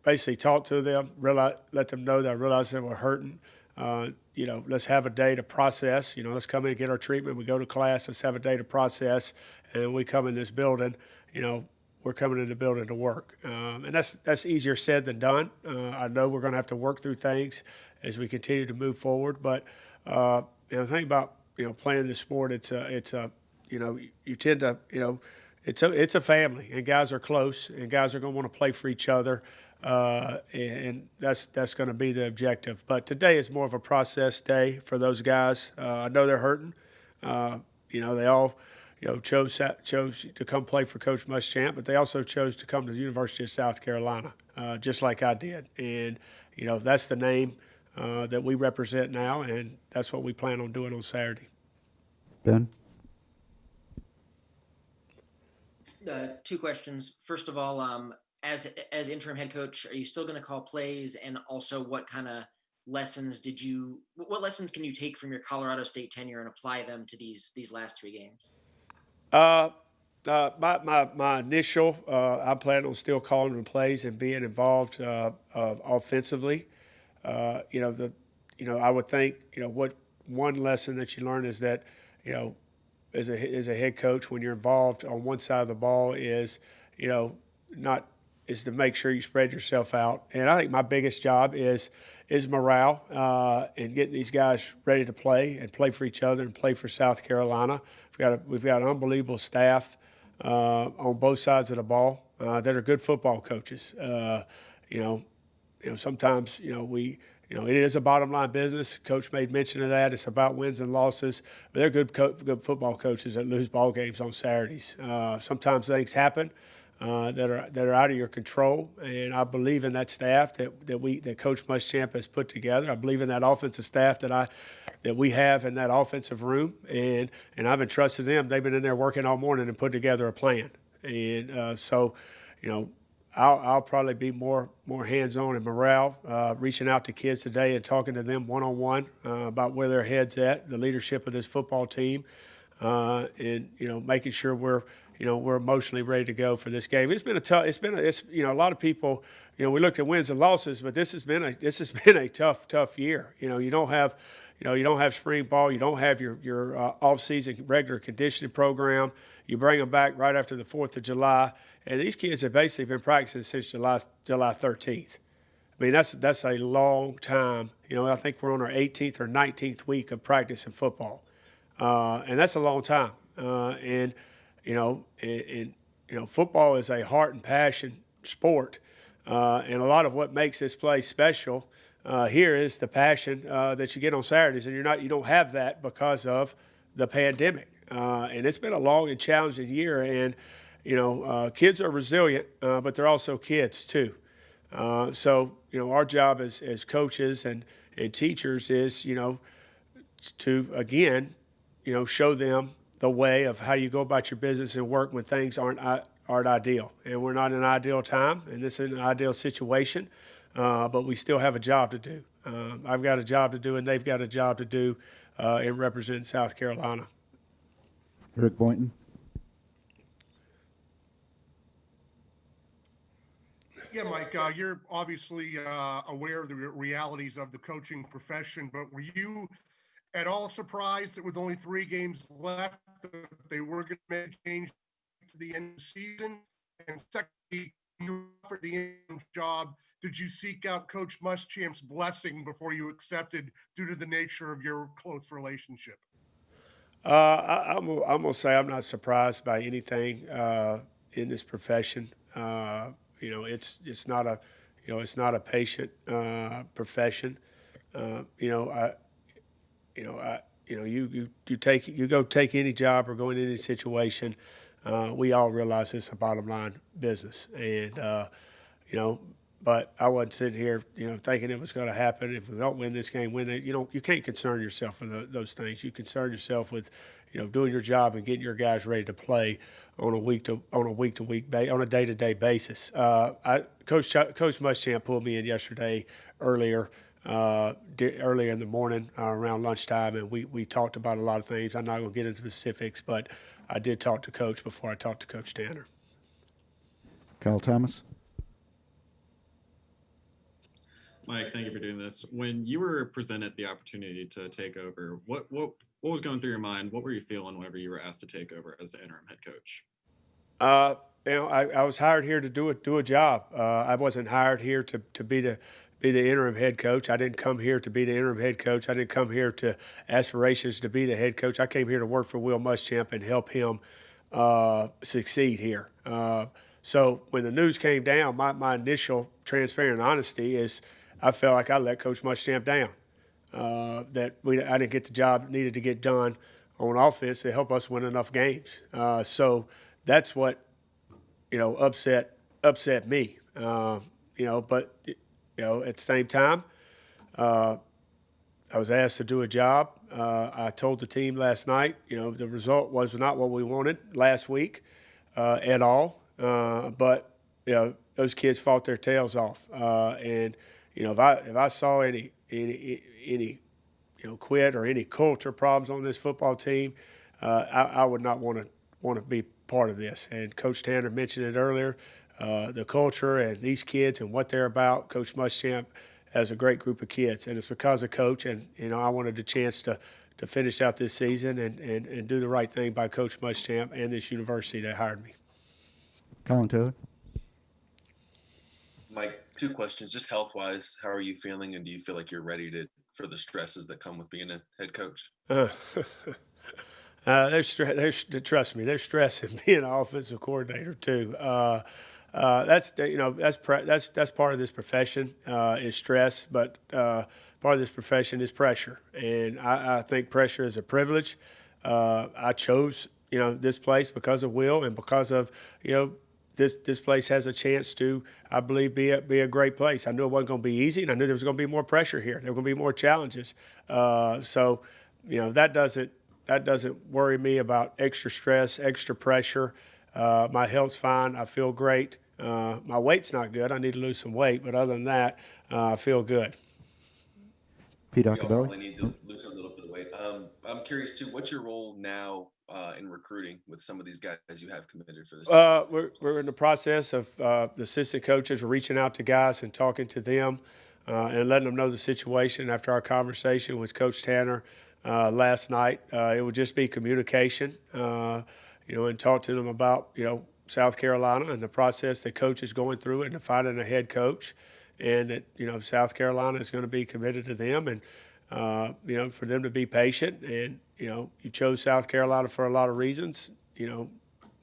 basically talk to them, let them know that I realize they were hurting. Let's have a day to process. Let's come in and get our treatment. We go to class. Let's have a day to process. And we come in this building, we're coming in the building to work. And that's easier said than done. I know we're going to have to work through things as we continue to move forward. But, the thing about, playing this sport, it's you tend to, it's a family, and guys are close, and guys are going to want to play for each other, and that's going to be the objective. But today is more of a process day for those guys. I know they're hurting. They all chose to come play for Coach Muschamp, but they also chose to come to the University of South Carolina, just like I did. And that's the name that we represent now, and that's what we plan on doing on Saturday. Ben. 2 questions. First of all, as interim head coach, are you still going to call plays? And also, what kind of lessons what lessons can you take from your Colorado State tenure and apply them to these last 3 games? My initial, I plan on still calling the plays and being involved offensively. I would think, what one lesson that you learn is that, as a head coach, when you're involved on one side of the ball, is, not to make sure you spread yourself out. And I think my biggest job is morale and getting these guys ready to play and play for each other and play for South Carolina. We've got an unbelievable staff on both sides of the ball that are good football coaches. Sometimes it is a bottom line business. Coach made mention of that. It's about wins and losses. But they're good football coaches that lose ball games on Saturdays. Sometimes things happen that are out of your control, and I believe in that staff that Coach Muschamp has put together. I believe in that offensive staff that we have in that offensive room, and I've entrusted them. They've been in there working all morning and putting together a plan, and I'll probably be more hands-on in morale, reaching out to kids today and talking to them one-on-one about where their head's at, the leadership of this football team, and making sure we're emotionally ready to go for this game. A lot of people, we looked at wins and losses, but this has been a tough year. You don't have spring ball, you don't have your off-season regular conditioning program. You bring them back right after the 4th of July, and these kids have basically been practicing since July 13th. I mean, that's a long time. I think we're on our 18th or 19th week of practicing football, and that's a long time. Football is a heart and passion sport, and a lot of what makes this place special here is the passion that you get on Saturdays, and you don't have that because of the pandemic. And it's been a long and challenging year, and kids are resilient, but they're also kids too. So our job as coaches and teachers is to again show them the way of how you go about your business and work when things aren't ideal. And we're not in an ideal time, and this is an ideal situation, but we still have a job to do. I've got a job to do, and they've got a job to do in representing South Carolina. Rick Boynton. Yeah, Mike, you're obviously aware of the realities of the coaching profession, but were you at all surprised that with only 3 games left, that they were going to make a change to the end of the season? And secondly, you offered the interim job. Did you seek out Coach Muschamp's blessing before you accepted due to the nature of your close relationship? I'm gonna say I'm not surprised by anything in this profession. It's not a patient profession. You go take any job or go into any situation. We all realize it's a bottom line business, and but I wasn't sitting here, thinking it was going to happen. If we don't win this game, you can't concern yourself with those things. You concern yourself with, doing your job and getting your guys ready to play on a day-to-day basis. Coach Muschamp pulled me in yesterday earlier in the morning around lunchtime, and we talked about a lot of things. I'm not going to get into specifics, but I did talk to Coach before I talked to Coach Tanner. Kyle Thomas. Mike, thank you for doing this. When you were presented the opportunity to take over, what was going through your mind? What were you feeling whenever you were asked to take over as the interim head coach? I was hired here to do a job. I wasn't hired here to be the interim head coach. I didn't come here to be the interim head coach. I didn't come here to aspirations to be the head coach. I came here to work for Will Muschamp and help him succeed here. So when the news came down, my initial transparent honesty is I felt like I let Coach Muschamp down. I didn't get the job needed to get done on offense to help us win enough games. So that's what upset me. But at the same time, I was asked to do a job. I told the team last night, the result was not what we wanted last week at all. But those kids fought their tails off. And if I saw any quit or any culture problems on this football team, I would not want to be part of this. And Coach Tanner mentioned it earlier. The culture and these kids and what they're about. Coach Muschamp has a great group of kids, and it's because of Coach. And I wanted the chance to finish out this season and do the right thing by Coach Muschamp and this university that hired me. Colin Taylor. Mike, two questions. Just health wise, how are you feeling, and do you feel like you're ready for the stresses that come with being a head coach? Uh, trust me, there's stress in being an offensive coordinator too. That's that's part of this profession is stress, but part of this profession is pressure, and I think pressure is a privilege. I chose this place because of Will and because of this place has a chance to, I believe, be a great place. I knew it wasn't going to be easy, and I knew there was going to be more pressure here. There were going to be more challenges. So that doesn't worry me about extra stress, extra pressure. My health's fine. I feel great. My weight's not good. I need to lose some weight, but other than that, I feel good. Pete You all Acabelli. probably need to lose a little bit of weight. I'm curious too. What's your role now in recruiting with some of these guys you have committed for this? We're in the process of the assistant coaches are reaching out to guys and talking to them and letting them know the situation. After our conversation with Coach Tanner last night, it would just be communication, and talk to them about South Carolina and the process that coach is going through and finding a head coach, and that South Carolina is going to be committed to them, and for them to be patient. And you chose South Carolina for a lot of reasons.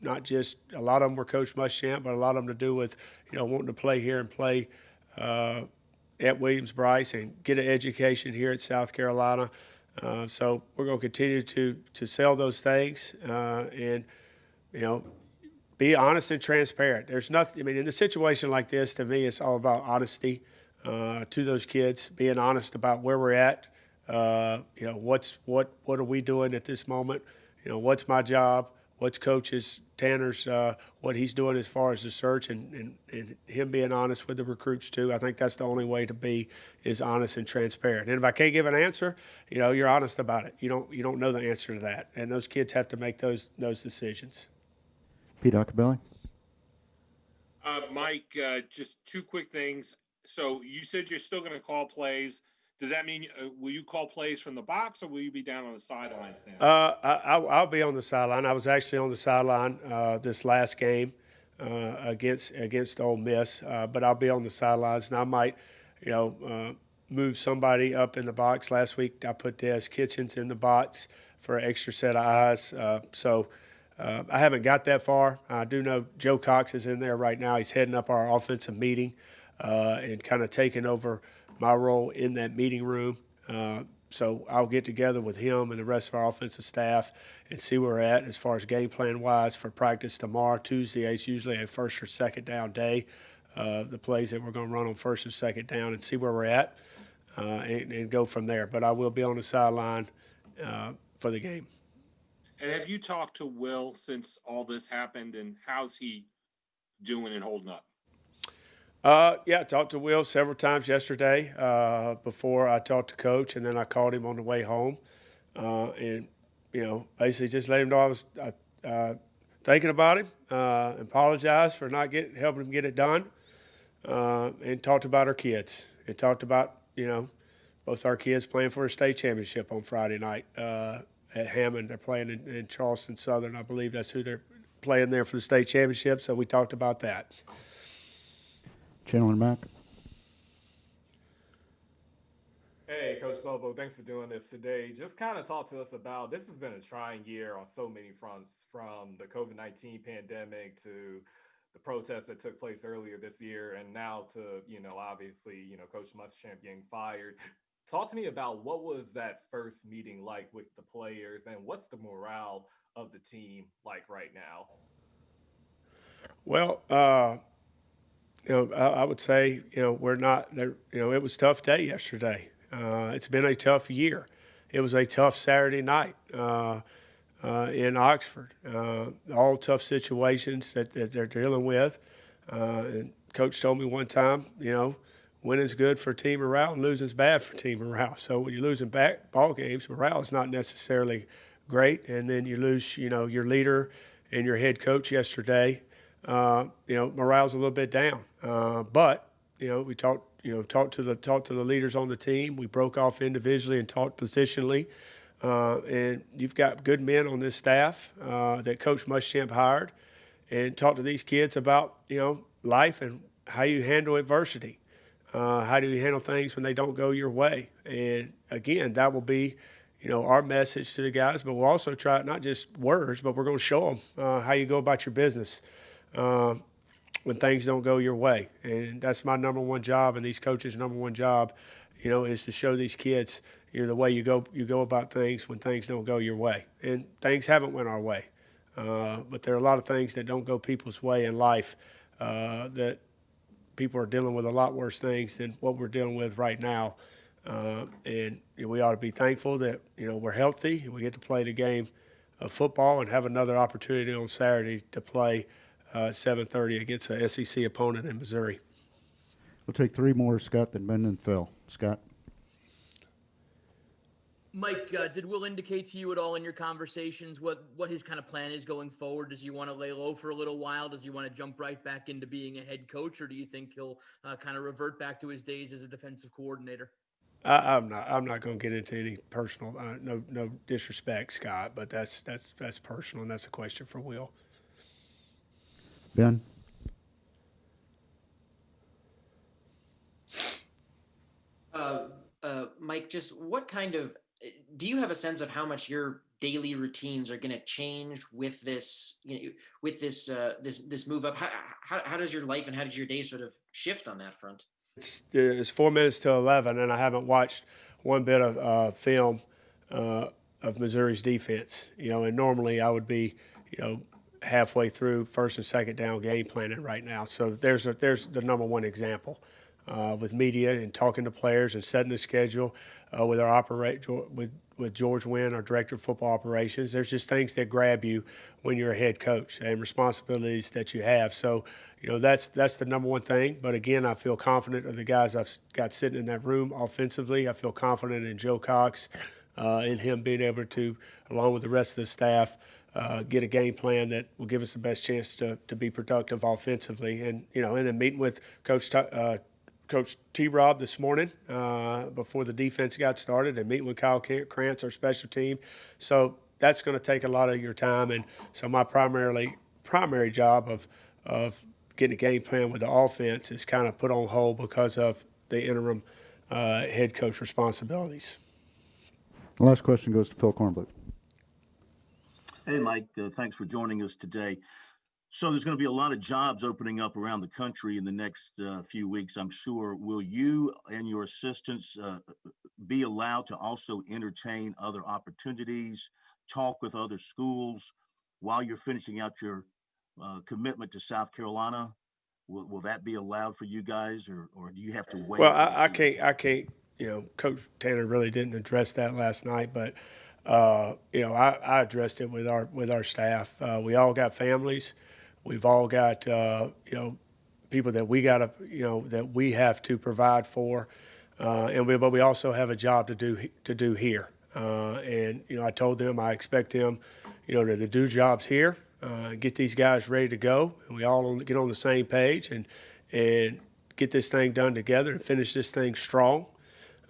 Not just a lot of them were Coach Muschamp, but a lot of them to do with wanting to play here and play at Williams-Brice and get an education here at South Carolina. So we're going to continue to sell those things and be honest and transparent. There's nothing. I mean, in a situation like this, to me, it's all about honesty to those kids, being honest about where we're at. What are we doing at this moment? What's my job? What's Coach's Tanner's what he's doing as far as the search, and him being honest with the recruits too. I think that's the only way to be is honest and transparent. And if I can't give an answer, you're honest about it. You don't know the answer to that, and those kids have to make those decisions. Pete Acabelli. Mike, just two quick things. So you said you're still going to call plays. Does that mean will you call plays from the box, or will you be down on the sidelines now? I'll be on the sideline. I was actually on the sideline this last game against Ole Miss, but I'll be on the sidelines, and I might, move somebody up in the box. Last week I put Des Kitchens in the box for an extra set of eyes. I haven't got that far. I do know Joe Cox is in there right now. He's heading up our offensive meeting and kind of taking over my role in that meeting room. So I'll get together with him and the rest of our offensive staff and see where we're at as far as game plan wise for practice tomorrow. Tuesday is usually a first or second down day. The plays that we're going to run on first and second down and see where we're at and go from there. But I will be on the sideline for the game. And have you talked to Will since all this happened, and how's he doing and holding up? Yeah, I talked to Will several times yesterday before I talked to Coach, and then I called him on the way home, and basically just let him know I was thinking about him, and apologized for not helping him get it done, and talked about our kids, and talked about both our kids playing for a state championship on Friday night at Hammond. They're playing in Charleston Southern, I believe that's who they're playing there for the state championship. So we talked about that. Chandler Mack. Hey, Coach Bobo, thanks for doing this today. Just kind of talk to us about, this has been a trying year on so many fronts, from the COVID-19 pandemic to the protests that took place earlier this year, and now to, obviously, Coach Muschamp getting fired. Talk to me about what was that first meeting like with the players, and what's the morale of the team like right now? Well, I would say, we're not there. It was a tough day yesterday. It's been a tough year. It was a tough Saturday night in Oxford. All tough situations that they're dealing with. And Coach told me one time, winning's good for team morale and losing's bad for team morale. So when you're losing ball games, morale is not necessarily great. And then you lose, your leader and your head coach yesterday. Morale's a little bit down. But we talked to the leaders on the team. We broke off individually and talked positionally. And you've got good men on this staff that Coach Muschamp hired, and talked to these kids about life and how you handle adversity. How do you handle things when they don't go your way? And again, that will be, our message to the guys, but we'll also try not just words, but we're going to show them how you go about your business when things don't go your way. And that's my number one job, and these coaches' number one job, is to show these kids, the way you go about things when things don't go your way. And things haven't went our way. But there are a lot of things that don't go people's way in life that people are dealing with a lot worse things than what we're dealing with right now. And we ought to be thankful that, we're healthy and we get to play the game of football and have another opportunity on Saturday to play 7:30 against a SEC opponent in Missouri. We'll take three more, Scott, then Ben and Phil. Scott? Mike, did Will indicate to you at all in your conversations what his kind of plan is going forward? Does he want to lay low for a little while? Does he want to jump right back into being a head coach, or do you think he'll kind of revert back to his days as a defensive coordinator? I'm not going to get into any personal, no disrespect, Scott, but that's personal, and that's a question for Will. Ben? Mike, just what kind of, do you have a sense of how much your daily routines are going to change with this, with this move up? How does your life and how does your day sort of shift on that front? It's 4 minutes to 11, and I haven't watched one bit of film of Missouri's defense. And normally I would be, halfway through first and second down game planning right now. So there's the number one example with media and talking to players and setting the schedule with our with George Wynn, our director of football operations. There's just things that grab you when you're a head coach and responsibilities that you have. So, that's the number one thing. But again, I feel confident of the guys I've got sitting in that room offensively. I feel confident in Joe Cox, in him being able to, along with the rest of the staff, get a game plan that will give us the best chance to be productive offensively. And, and then meeting with Coach T-Rob this morning before the defense got started, and meeting with Kyle Krantz, our special team. So that's going to take a lot of your time. And so my primary job of getting a game plan with the offense is kind of put on hold because of the interim head coach responsibilities. The last question goes to Phil Kornblut. Hey, Mike, thanks for joining us today. So there's going to be a lot of jobs opening up around the country in the next few weeks, I'm sure. Will you and your assistants be allowed to also entertain other opportunities, talk with other schools while you're finishing out your commitment to South Carolina? Will that be allowed for you guys, or do you have to wait? Well, I can't. Coach Tanner really didn't address that last night, but I addressed it with our staff. We all got families. We've all got, people that we got to, that we have to provide for, but we also have a job to do here. And I told them I expect them, to do jobs here, get these guys ready to go, and we all get on the same page and get this thing done together and finish this thing strong.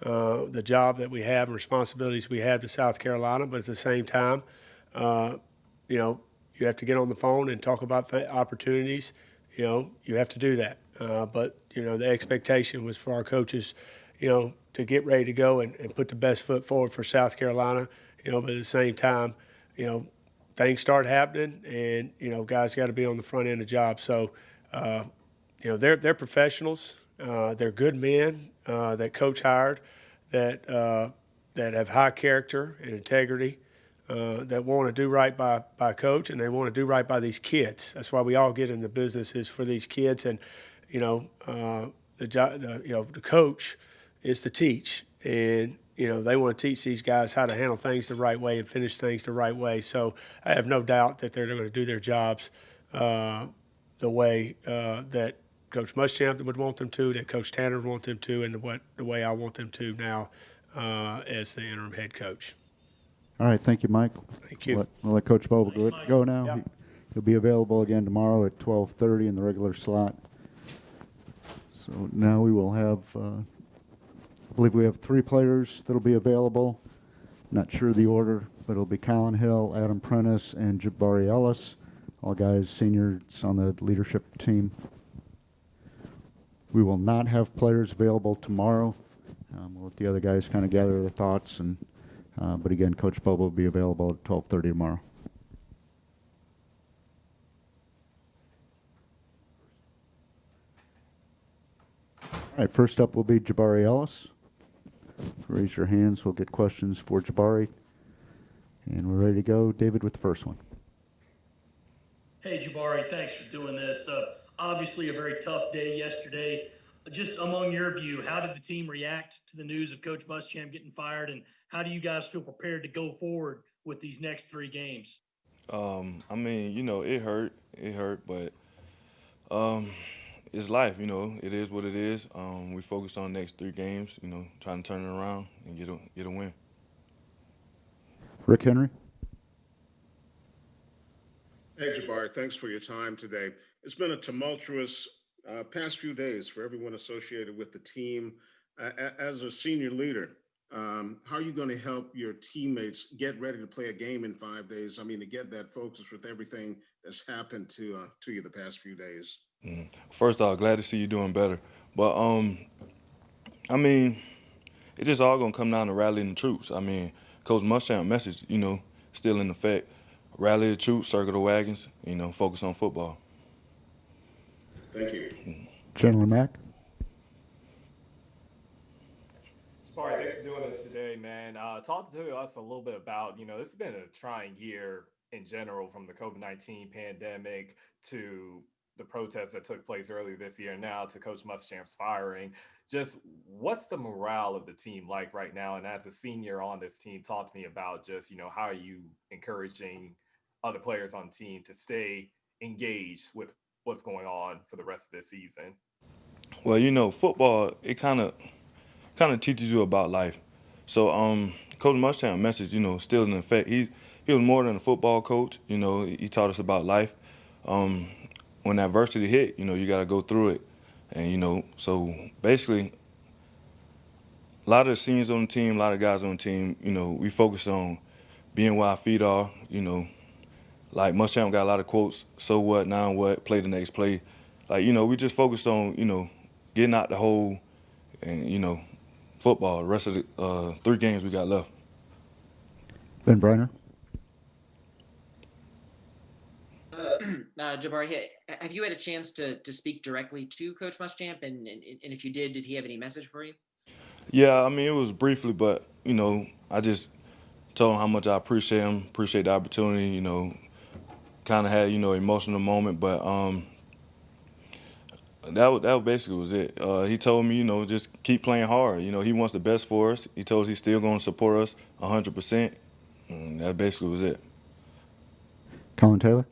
The job that we have and responsibilities we have to South Carolina, but at the same time, you have to get on the phone and talk about the opportunities. You have to do that. But the expectation was for our coaches, to get ready to go and put the best foot forward for South Carolina. But at the same time, things start happening, and guys got to be on the front end of jobs. So, they're professionals. They're good men that coach hired that have high character and integrity. That want to do right by coach, and they want to do right by these kids. That's why we all get in the business, is for these kids. And the coach is to teach, and they want to teach these guys how to handle things the right way and finish things the right way. So I have no doubt that they're going to do their jobs the way that Coach Muschamp would want them to, that Coach Tanner would want them to, and the way I want them to now as the interim head coach. All right, thank you, Mike. Thank you. We'll let Coach Bobo go now. Yep. He'll be available again tomorrow at 12:30 in the regular slot. So now we will have, I believe we have 3 players that'll be available. Not sure the order, but it'll be Colin Hill, Adam Prentice, and Jabari Ellis, all guys seniors on the leadership team. We will not have players available tomorrow. We'll let the other guys kind of gather their thoughts, and but again, Coach Bobo will be available at 12:30 tomorrow. All right, first up will be Jabari Ellis. Raise your hands. We'll get questions for Jabari. And we're ready to go. David with the first one. Hey, Jabari, thanks for doing this. Obviously, a very tough day yesterday. Just among your view, how did the team react to the news of Coach Muschamp getting fired, and how do you guys feel prepared to go forward with these next 3 games? I mean, you know, it hurt, but it's life, you know. It is what it is. We focused on the next 3 games, you know, trying to turn it around and get a win. Rick Henry. Hey, Jabari, thanks for your time today. It's been a tumultuous past few days for everyone associated with the team. As a senior leader, how are you going to help your teammates get ready to play a game in 5 days? I mean, to get that focus with everything that's happened to you the past few days. First off, glad to see you doing better. But, I mean, it's just all going to come down to rallying the troops. I mean, Coach Muschamp's message, you know, still in effect. Rally the troops, circle the wagons, you know, focus on football. Thank you. Chandler Mack. Jabari, thanks for doing this today, man. Talk to us a little bit about, you know, this has been a trying year in general, from the COVID-19 pandemic to the protests that took place earlier this year, now to Coach Muschamp's firing. Just what's the morale of the team like right now? And as a senior on this team, talk to me about just, you know, how are you encouraging other players on the team to stay engaged with what's going on for the rest of this season? Well, you know, football, it kind of teaches you about life. So, Coach Muschamp's message, you know, still in effect. He was more than a football coach. You know, he taught us about life. When adversity hit, you know, you got to go through it. And, you know, so basically, a lot of the seniors on the team, a lot of guys on the team, you know, we focus on being where our feet are, you know. Like Muschamp got a lot of quotes, so what, now what, play the next play. Like, you know, we just focused on, you know, getting out the hole and, you know, football, the rest of the 3 games we got left. Ben Briner. Jabari, hey, have you had a chance to speak directly to Coach Muschamp? And if you did he have any message for you? Yeah, I mean, it was briefly, but, you know, I just told him how much I appreciate him, appreciate the opportunity, you know, kind of had, you know, emotional moment, but that basically was it. He told me, you know, just keep playing hard. You know, he wants the best for us. He told us he's still going to support us 100%. And that basically was it. Colin Taylor.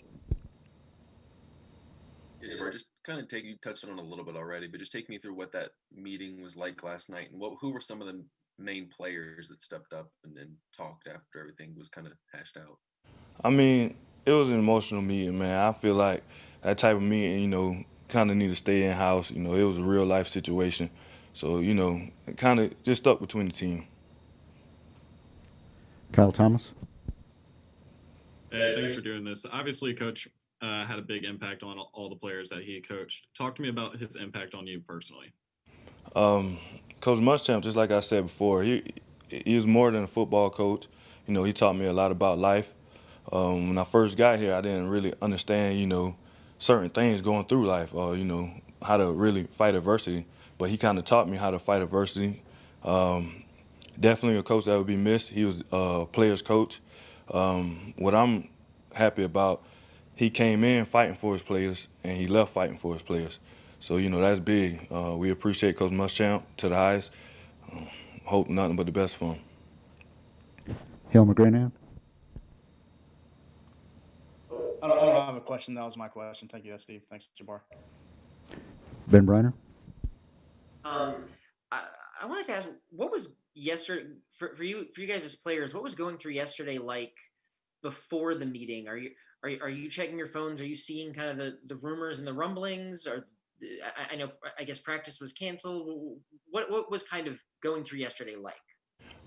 Yeah, just kind of you touched on it a little bit already, but just take me through what that meeting was like last night, and who were some of the main players that stepped up and talked after everything was kind of hashed out? I mean, it was an emotional meeting, man. I feel like that type of meeting, you know, kind of need to stay in-house. You know, it was a real-life situation. So, you know, it kind of just stuck between the team. Kyle Thomas. Hey, thanks for doing this. Obviously, Coach had a big impact on all the players that he coached. Talk to me about his impact on you personally. Coach Muschamp, just like I said before, he was more than a football coach. You know, he taught me a lot about life. When I first got here, I didn't really understand, you know, certain things going through life, or, you know, how to really fight adversity. But he kind of taught me how to fight adversity. Definitely a coach that would be missed. He was a player's coach. What I'm happy about, he came in fighting for his players, and he left fighting for his players. So, you know, that's big. We appreciate Coach Muschamp to the highest. Hope nothing but the best for him. Hill McGranahan. I don't have a question. That was my question. Thank you, Steve. Thanks, Jabbar. Ben Briner. I wanted to ask, what was yesterday for you guys as players? What was going through yesterday like before the meeting? Are you checking your phones? Are you seeing kind of the rumors and the rumblings? Or I guess practice was canceled. What was kind of going through yesterday like?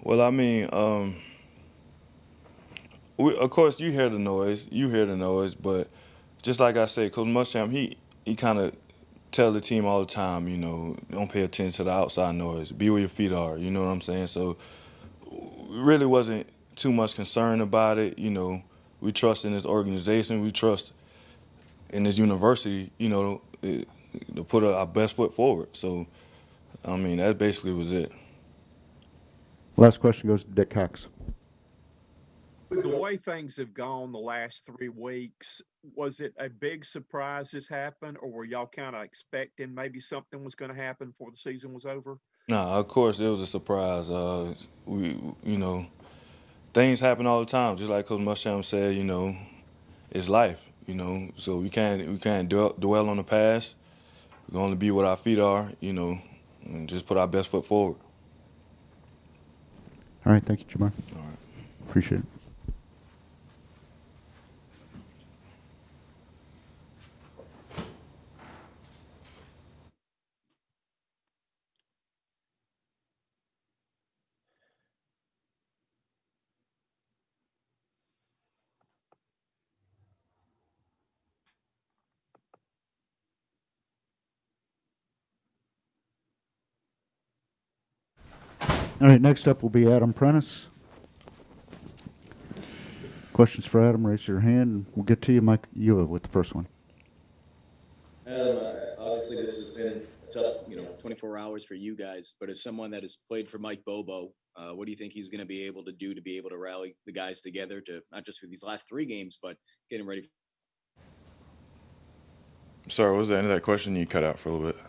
Well, I mean, of course you hear the noise, but just like I said, Coach Muschamp, he kind of tell the team all the time, you know, don't pay attention to the outside noise. Be where your feet are. You know what I'm saying? So really wasn't too much concern about it. You know, we trust in this organization. We trust in this university, you know, to put our best foot forward. So, I mean, that basically was it. Last question goes to Dick Cox. With the way things have gone the last 3 weeks, was it a big surprise this happened, or were y'all kind of expecting maybe something was going to happen before the season was over? Nah, of course it was a surprise. You know, things happen all the time. Just like Coach Muschamp said, you know, it's life. You know, so we can't dwell on the past. We can only be what our feet are. You know, and just put our best foot forward. All right, thank you, Jamar. All right. Appreciate it. All right, next up will be Adam Prentice. Questions for Adam, raise your hand, and we'll get to you, Mike, you with the first one. Obviously, this has been a tough, 24 hours for you guys. But as someone that has played for Mike Bobo, what do you think he's going to be able to do to be able to rally the guys together to not just for these last 3 games, but getting ready? Sorry, what was the end of that question? You cut out for a little bit.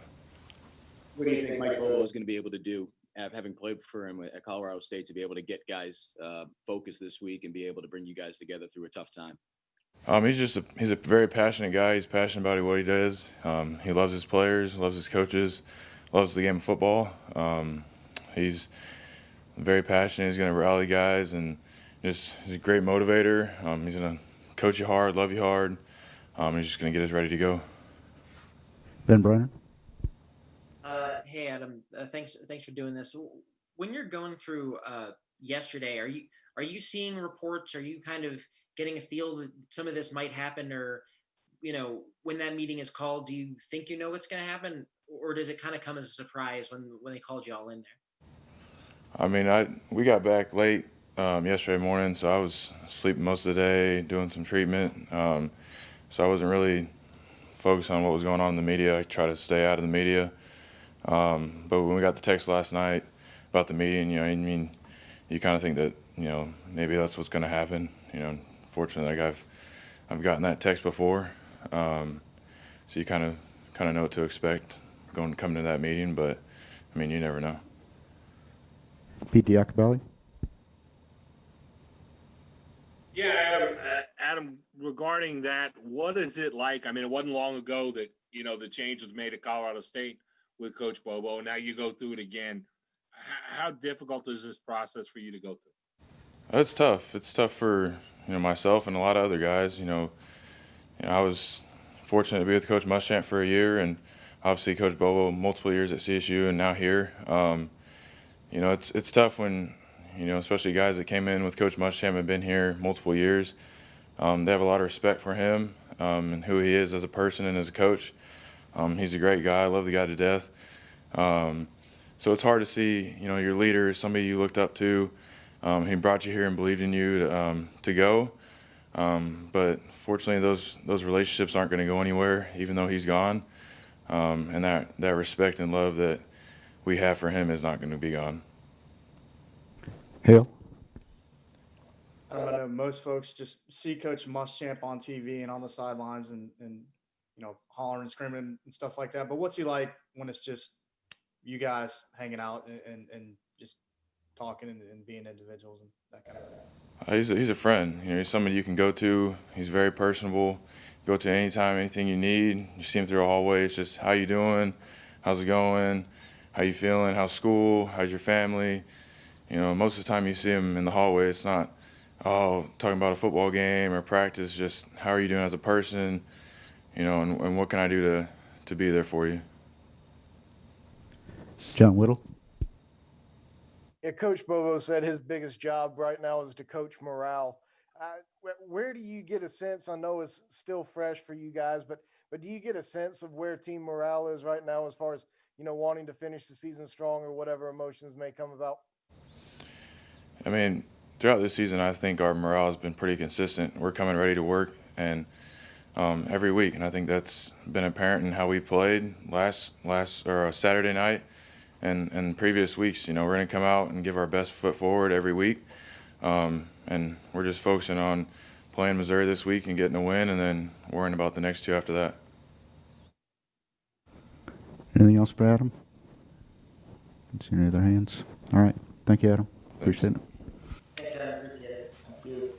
What do you think Mike Bobo is going to be able to do, having played for him at Colorado State, to be able to get guys focused this week and be able to bring you guys together through a tough time? He's a very passionate guy. He's passionate about what he does. He loves his players, loves his coaches, loves the game of football. He's very passionate. He's going to rally guys, and he's a great motivator. He's going to coach you hard, love you hard. He's just going to get us ready to go. Ben Brenner. Hey Adam, thanks for doing this. When you're going through yesterday, are you seeing reports? Are you kind of getting a feel that some of this might happen, or when that meeting is called, do you think you know what's going to happen, or does it kind of come as a surprise when they called you all in there? I mean, we got back late yesterday morning, so I was sleeping most of the day, doing some treatment. So I wasn't really focused on what was going on in the media. I try to stay out of the media. But when we got the text last night about the meeting, you kind of think that, maybe that's what's going to happen. Fortunately, like I've gotten that text before, so you kind of know what to expect coming to that meeting. But I mean, you never know. Pete Diakabali. Yeah, Adam, regarding that, what is it like? I mean, it wasn't long ago that, the change was made at Colorado State with Coach Bobo. Now you go through it again. How difficult is this process for you to go through? It's tough. It's tough for, myself and a lot of other guys. I was fortunate to be with Coach Muschamp for a year, and obviously Coach Bobo multiple years at CSU and now here. It's tough when, especially guys that came in with Coach Muschamp and been here multiple years. They have a lot of respect for him and who he is as a person and as a coach. He's a great guy. I love the guy to death. So it's hard to see, your leader, somebody you looked up to. He brought you here and believed in you to go. But fortunately, those relationships aren't going to go anywhere, even though he's gone. And that respect and love that we have for him is not going to be gone. Hale. I know most folks just see Coach Muschamp on TV and on the sidelines and hollering and screaming and stuff like that. But what's he like when it's just you guys hanging out and just talking and being individuals and that kind of thing? He's a friend. He's somebody you can go to. He's very personable. Go to anytime, anything you need. You see him through a hallway. It's just, how you doing? How's it going? How you feeling? How's school? How's your family? Most of the time you see him in the hallway, it's not, talking about a football game or practice. Just, how are you doing as a person? And what can I do to be there for you? John Whittle. Yeah, Coach Bobo said his biggest job right now is to coach morale. Where do you get a sense? I know it's still fresh for you guys, but but do you get a sense of where team morale is right now as far as, wanting to finish the season strong or whatever emotions may come about? I mean, throughout this season, I think our morale has been pretty consistent. We're coming ready to work and every week, and I think that's been apparent in how we played last Saturday night and previous weeks. We're going to come out and give our best foot forward every week, and we're just focusing on playing Missouri this week and getting a win, and then worrying about the next two after that. Anything else for Adam? Don't see any other hands. All right. Thank you, Adam. Appreciate it. Thanks, Adam. Appreciate it. Thank you.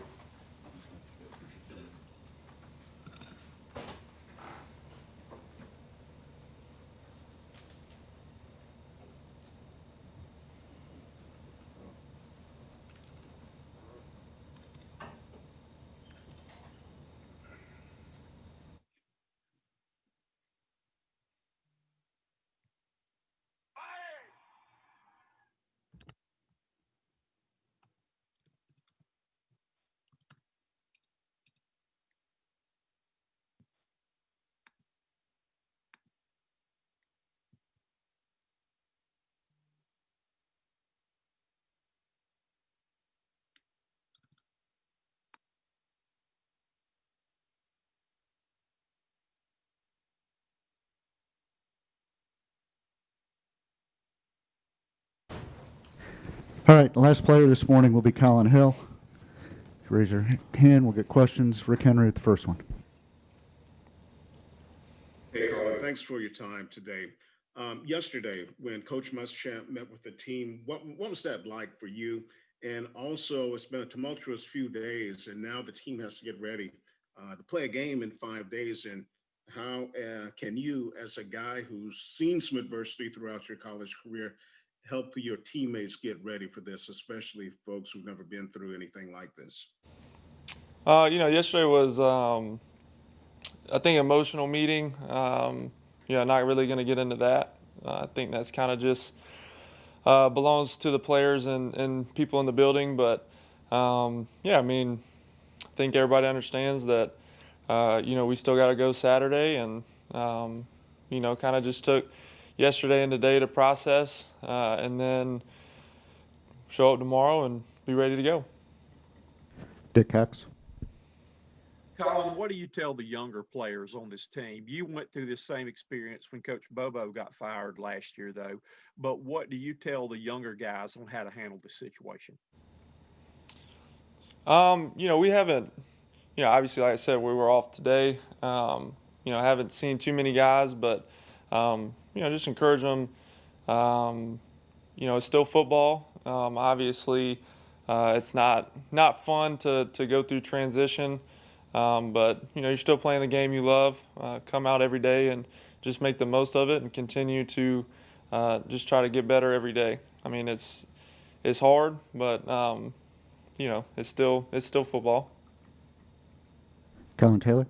All right, the last player this morning will be Colin Hill. If you raise your hand, we'll get questions. Rick Henry at the first one. Hey, Colin, thanks for your time today. Yesterday, when Coach Muschamp met with the team, what was that like for you? And also, it's been a tumultuous few days, and now the team has to get ready to play a game in 5 days. And how can you, as a guy who's seen some adversity throughout your college career, help your teammates get ready for this, especially folks who've never been through anything like this? Yesterday was, I think, emotional meeting. Not really going to get into that. I think that's kind of just belongs to the players and people in the building. But, I think everybody understands that, we still got to go Saturday and, kind of just took yesterday and today to process, and then show up tomorrow and be ready to go. Dick Cox. Colin, what do you tell the younger players on this team? You went through this same experience when Coach Bobo got fired last year, though. But what do you tell the younger guys on how to handle the situation? We haven't, obviously, like I said, we were off today. Haven't seen too many guys, but just encourage them. It's still football. Obviously, it's not fun to go through transition, but you're still playing the game you love. Come out every day and just make the most of it and continue to just try to get better every day. I mean, it's hard, but it's still football. Colin Taylor.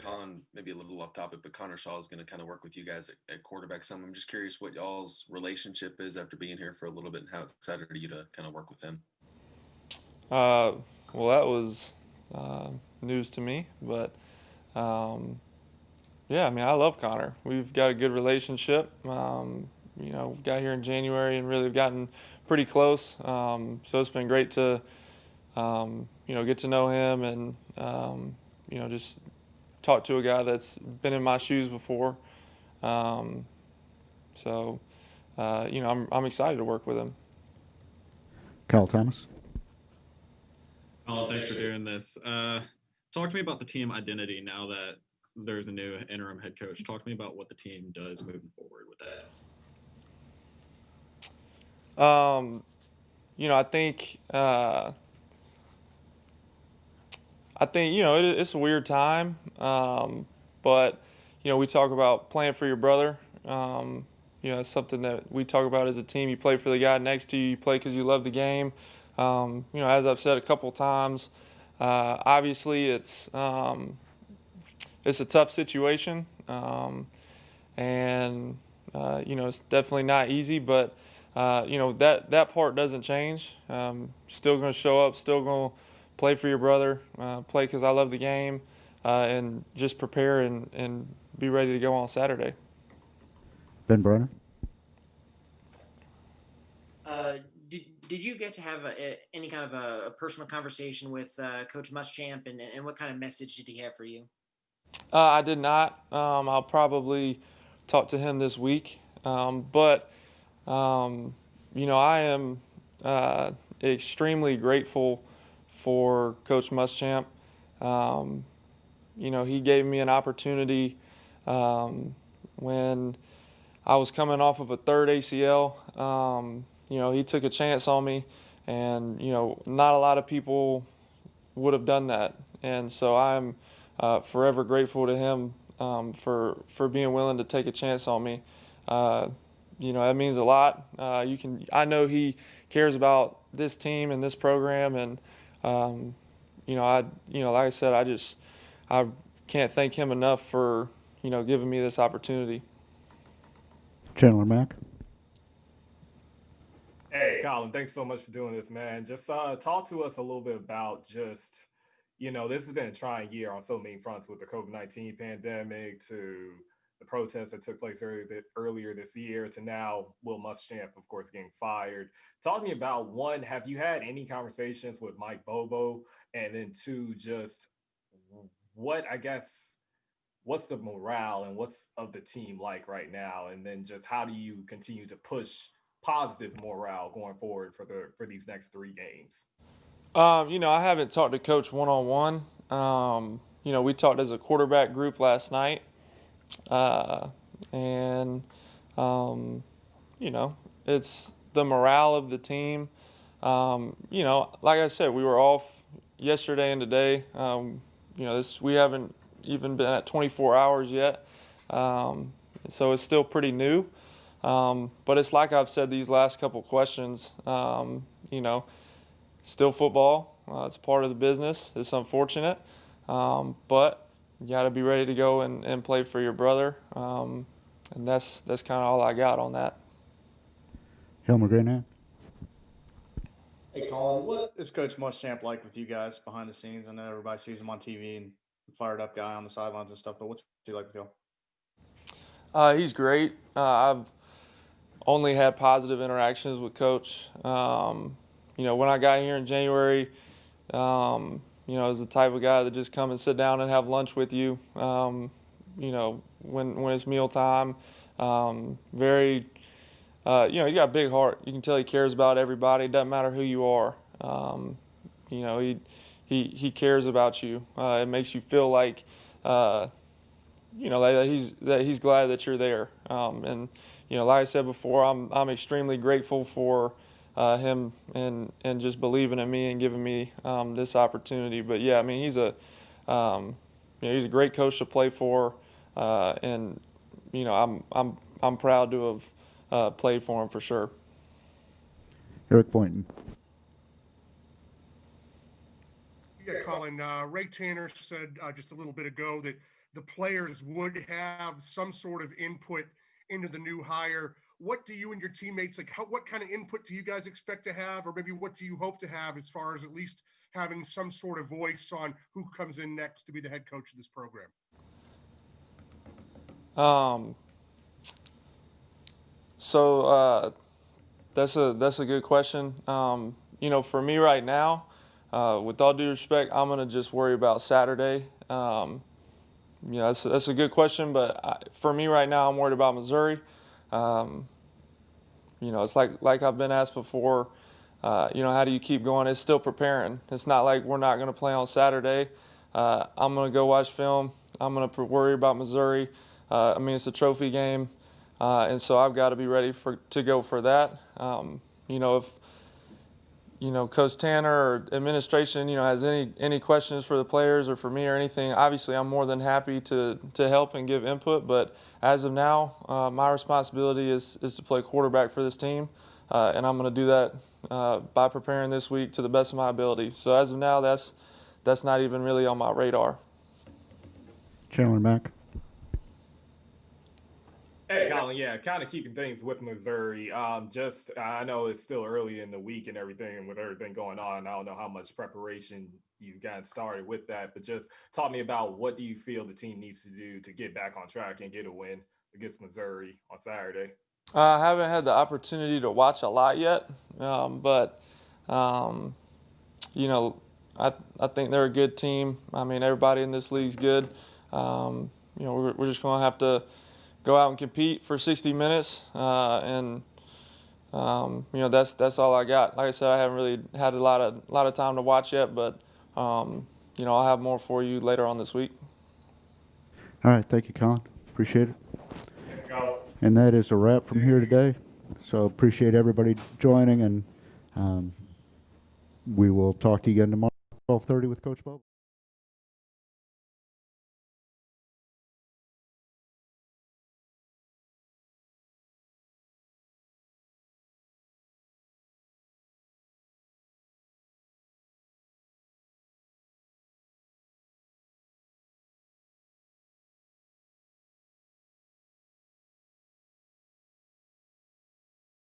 Colin, maybe a little off topic, but Connor Shaw is going to kind of work with you guys at quarterback some. I'm just curious what y'all's relationship is after being here for a little bit, and how excited are you to kind of work with him? Well, that was news to me, but I love Connor. We've got a good relationship. We got here in January and really have gotten pretty close. So it's been great to get to know him and just talk to a guy that's been in my shoes before. I'm excited to work with him. Kyle Thomas. Oh, thanks for doing this. Talk to me about the team identity now that there's a new interim head coach. Talk to me about what the team does moving forward with that. I think it's a weird time, but we talk about playing for your brother. It's something that we talk about as a team. You play for the guy next to you. You play because you love the game. As I've said a couple times, obviously it's a tough situation, and it's definitely not easy. But that part doesn't change. Still going to show up. Still going to play for your brother. Play because I love the game. and just prepare and be ready to go on Saturday. Ben Brenner? Did you get to have any kind of a personal conversation with Coach Muschamp, and what kind of message did he have for you? I did not. I'll probably talk to him this week. But I am extremely grateful for Coach Muschamp. He gave me an opportunity when I was coming off of a third ACL. He took a chance on me, and, not a lot of people would have done that. And so I'm forever grateful to him for being willing to take a chance on me. That means a lot. I know he cares about this team and this program, and like I said, I can't thank him enough for giving me this opportunity. Chandler Mack? Hey, Colin, thanks so much for doing this, man. Just talk to us a little bit about just, this has been a trying year on so many fronts, with the COVID-19 pandemic to the protests that took place earlier this year to now Will Muschamp, of course, getting fired. Talk to me about, one, have you had any conversations with Mike Bobo? And then two, just what's the morale and what's of the team like right now? And then just how do you continue to push positive morale going forward for these next 3 games? I haven't talked to Coach one-on-one. We talked as a quarterback group last night. It's the morale of the team. Like I said, we were off yesterday and today. We haven't even been at 24 hours yet. So it's still pretty new. But it's like I've said these last couple questions, still football. It's part of the business. It's unfortunate. But you got to be ready to go and play for your brother. And that's kind of all I got on that. Helmer Greenhand? Hey, Colin, what is Coach Muschamp like with you guys behind the scenes? I know everybody sees him on TV and fired up guy on the sidelines and stuff, but what's he like with y'all? He's great. I've only had positive interactions with Coach. When I got here in January, is the type of guy that just come and sit down and have lunch with you. When it's mealtime, very. He's got a big heart. You can tell he cares about everybody. It doesn't matter who you are. He cares about you. It makes you feel like, that he's glad that you're there. And like I said before, I'm extremely grateful for him and just believing in me and giving me this opportunity. But yeah, I mean, he's a great coach to play for, and I'm proud to have played for him for sure. Eric Boynton? Yeah, Colin, Ray Tanner said just a little bit ago that the players would have some sort of input into the new hire. What do you and your teammates, what kind of input do you guys expect to have, or maybe what do you hope to have as far as at least having some sort of voice on who comes in next to be the head coach of this program? So that's a good question. For me right now, with all due respect, I'm gonna just worry about Saturday. That's a good question, but for me right now, I'm worried about Missouri. It's like I've been asked before. How do you keep going? It's still preparing. It's not like we're not gonna play on Saturday. I'm gonna go watch film. I'm gonna worry about Missouri. It's a trophy game. And so I've got to be ready to go for that. If Coach Tanner or administration, has any questions for the players or for me or anything, obviously I'm more than happy to help and give input. But as of now, my responsibility is to play quarterback for this team, and I'm going to do that by preparing this week to the best of my ability. So as of now, that's not even really on my radar. Chandler Mack? Hey, Colin, yeah, kind of keeping things with Missouri. I know it's still early in the week and everything, and with everything going on, I don't know how much preparation you've gotten started with that, but just talk me about what do you feel the team needs to do to get back on track and get a win against Missouri on Saturday? I haven't had the opportunity to watch a lot yet, but you know, I think they're a good team. I mean, everybody in this league's good. You know, we're just going to have to go out and compete for 60 minutes, and you know, that's all I got. Like I said, I haven't really had a lot of time to watch yet, but you know, I'll have more for you later on this week. All right, thank you, Colin. Appreciate it. And that is a wrap from here today. So appreciate everybody joining, and we will talk to you again tomorrow, 12:30 with Coach Bobo.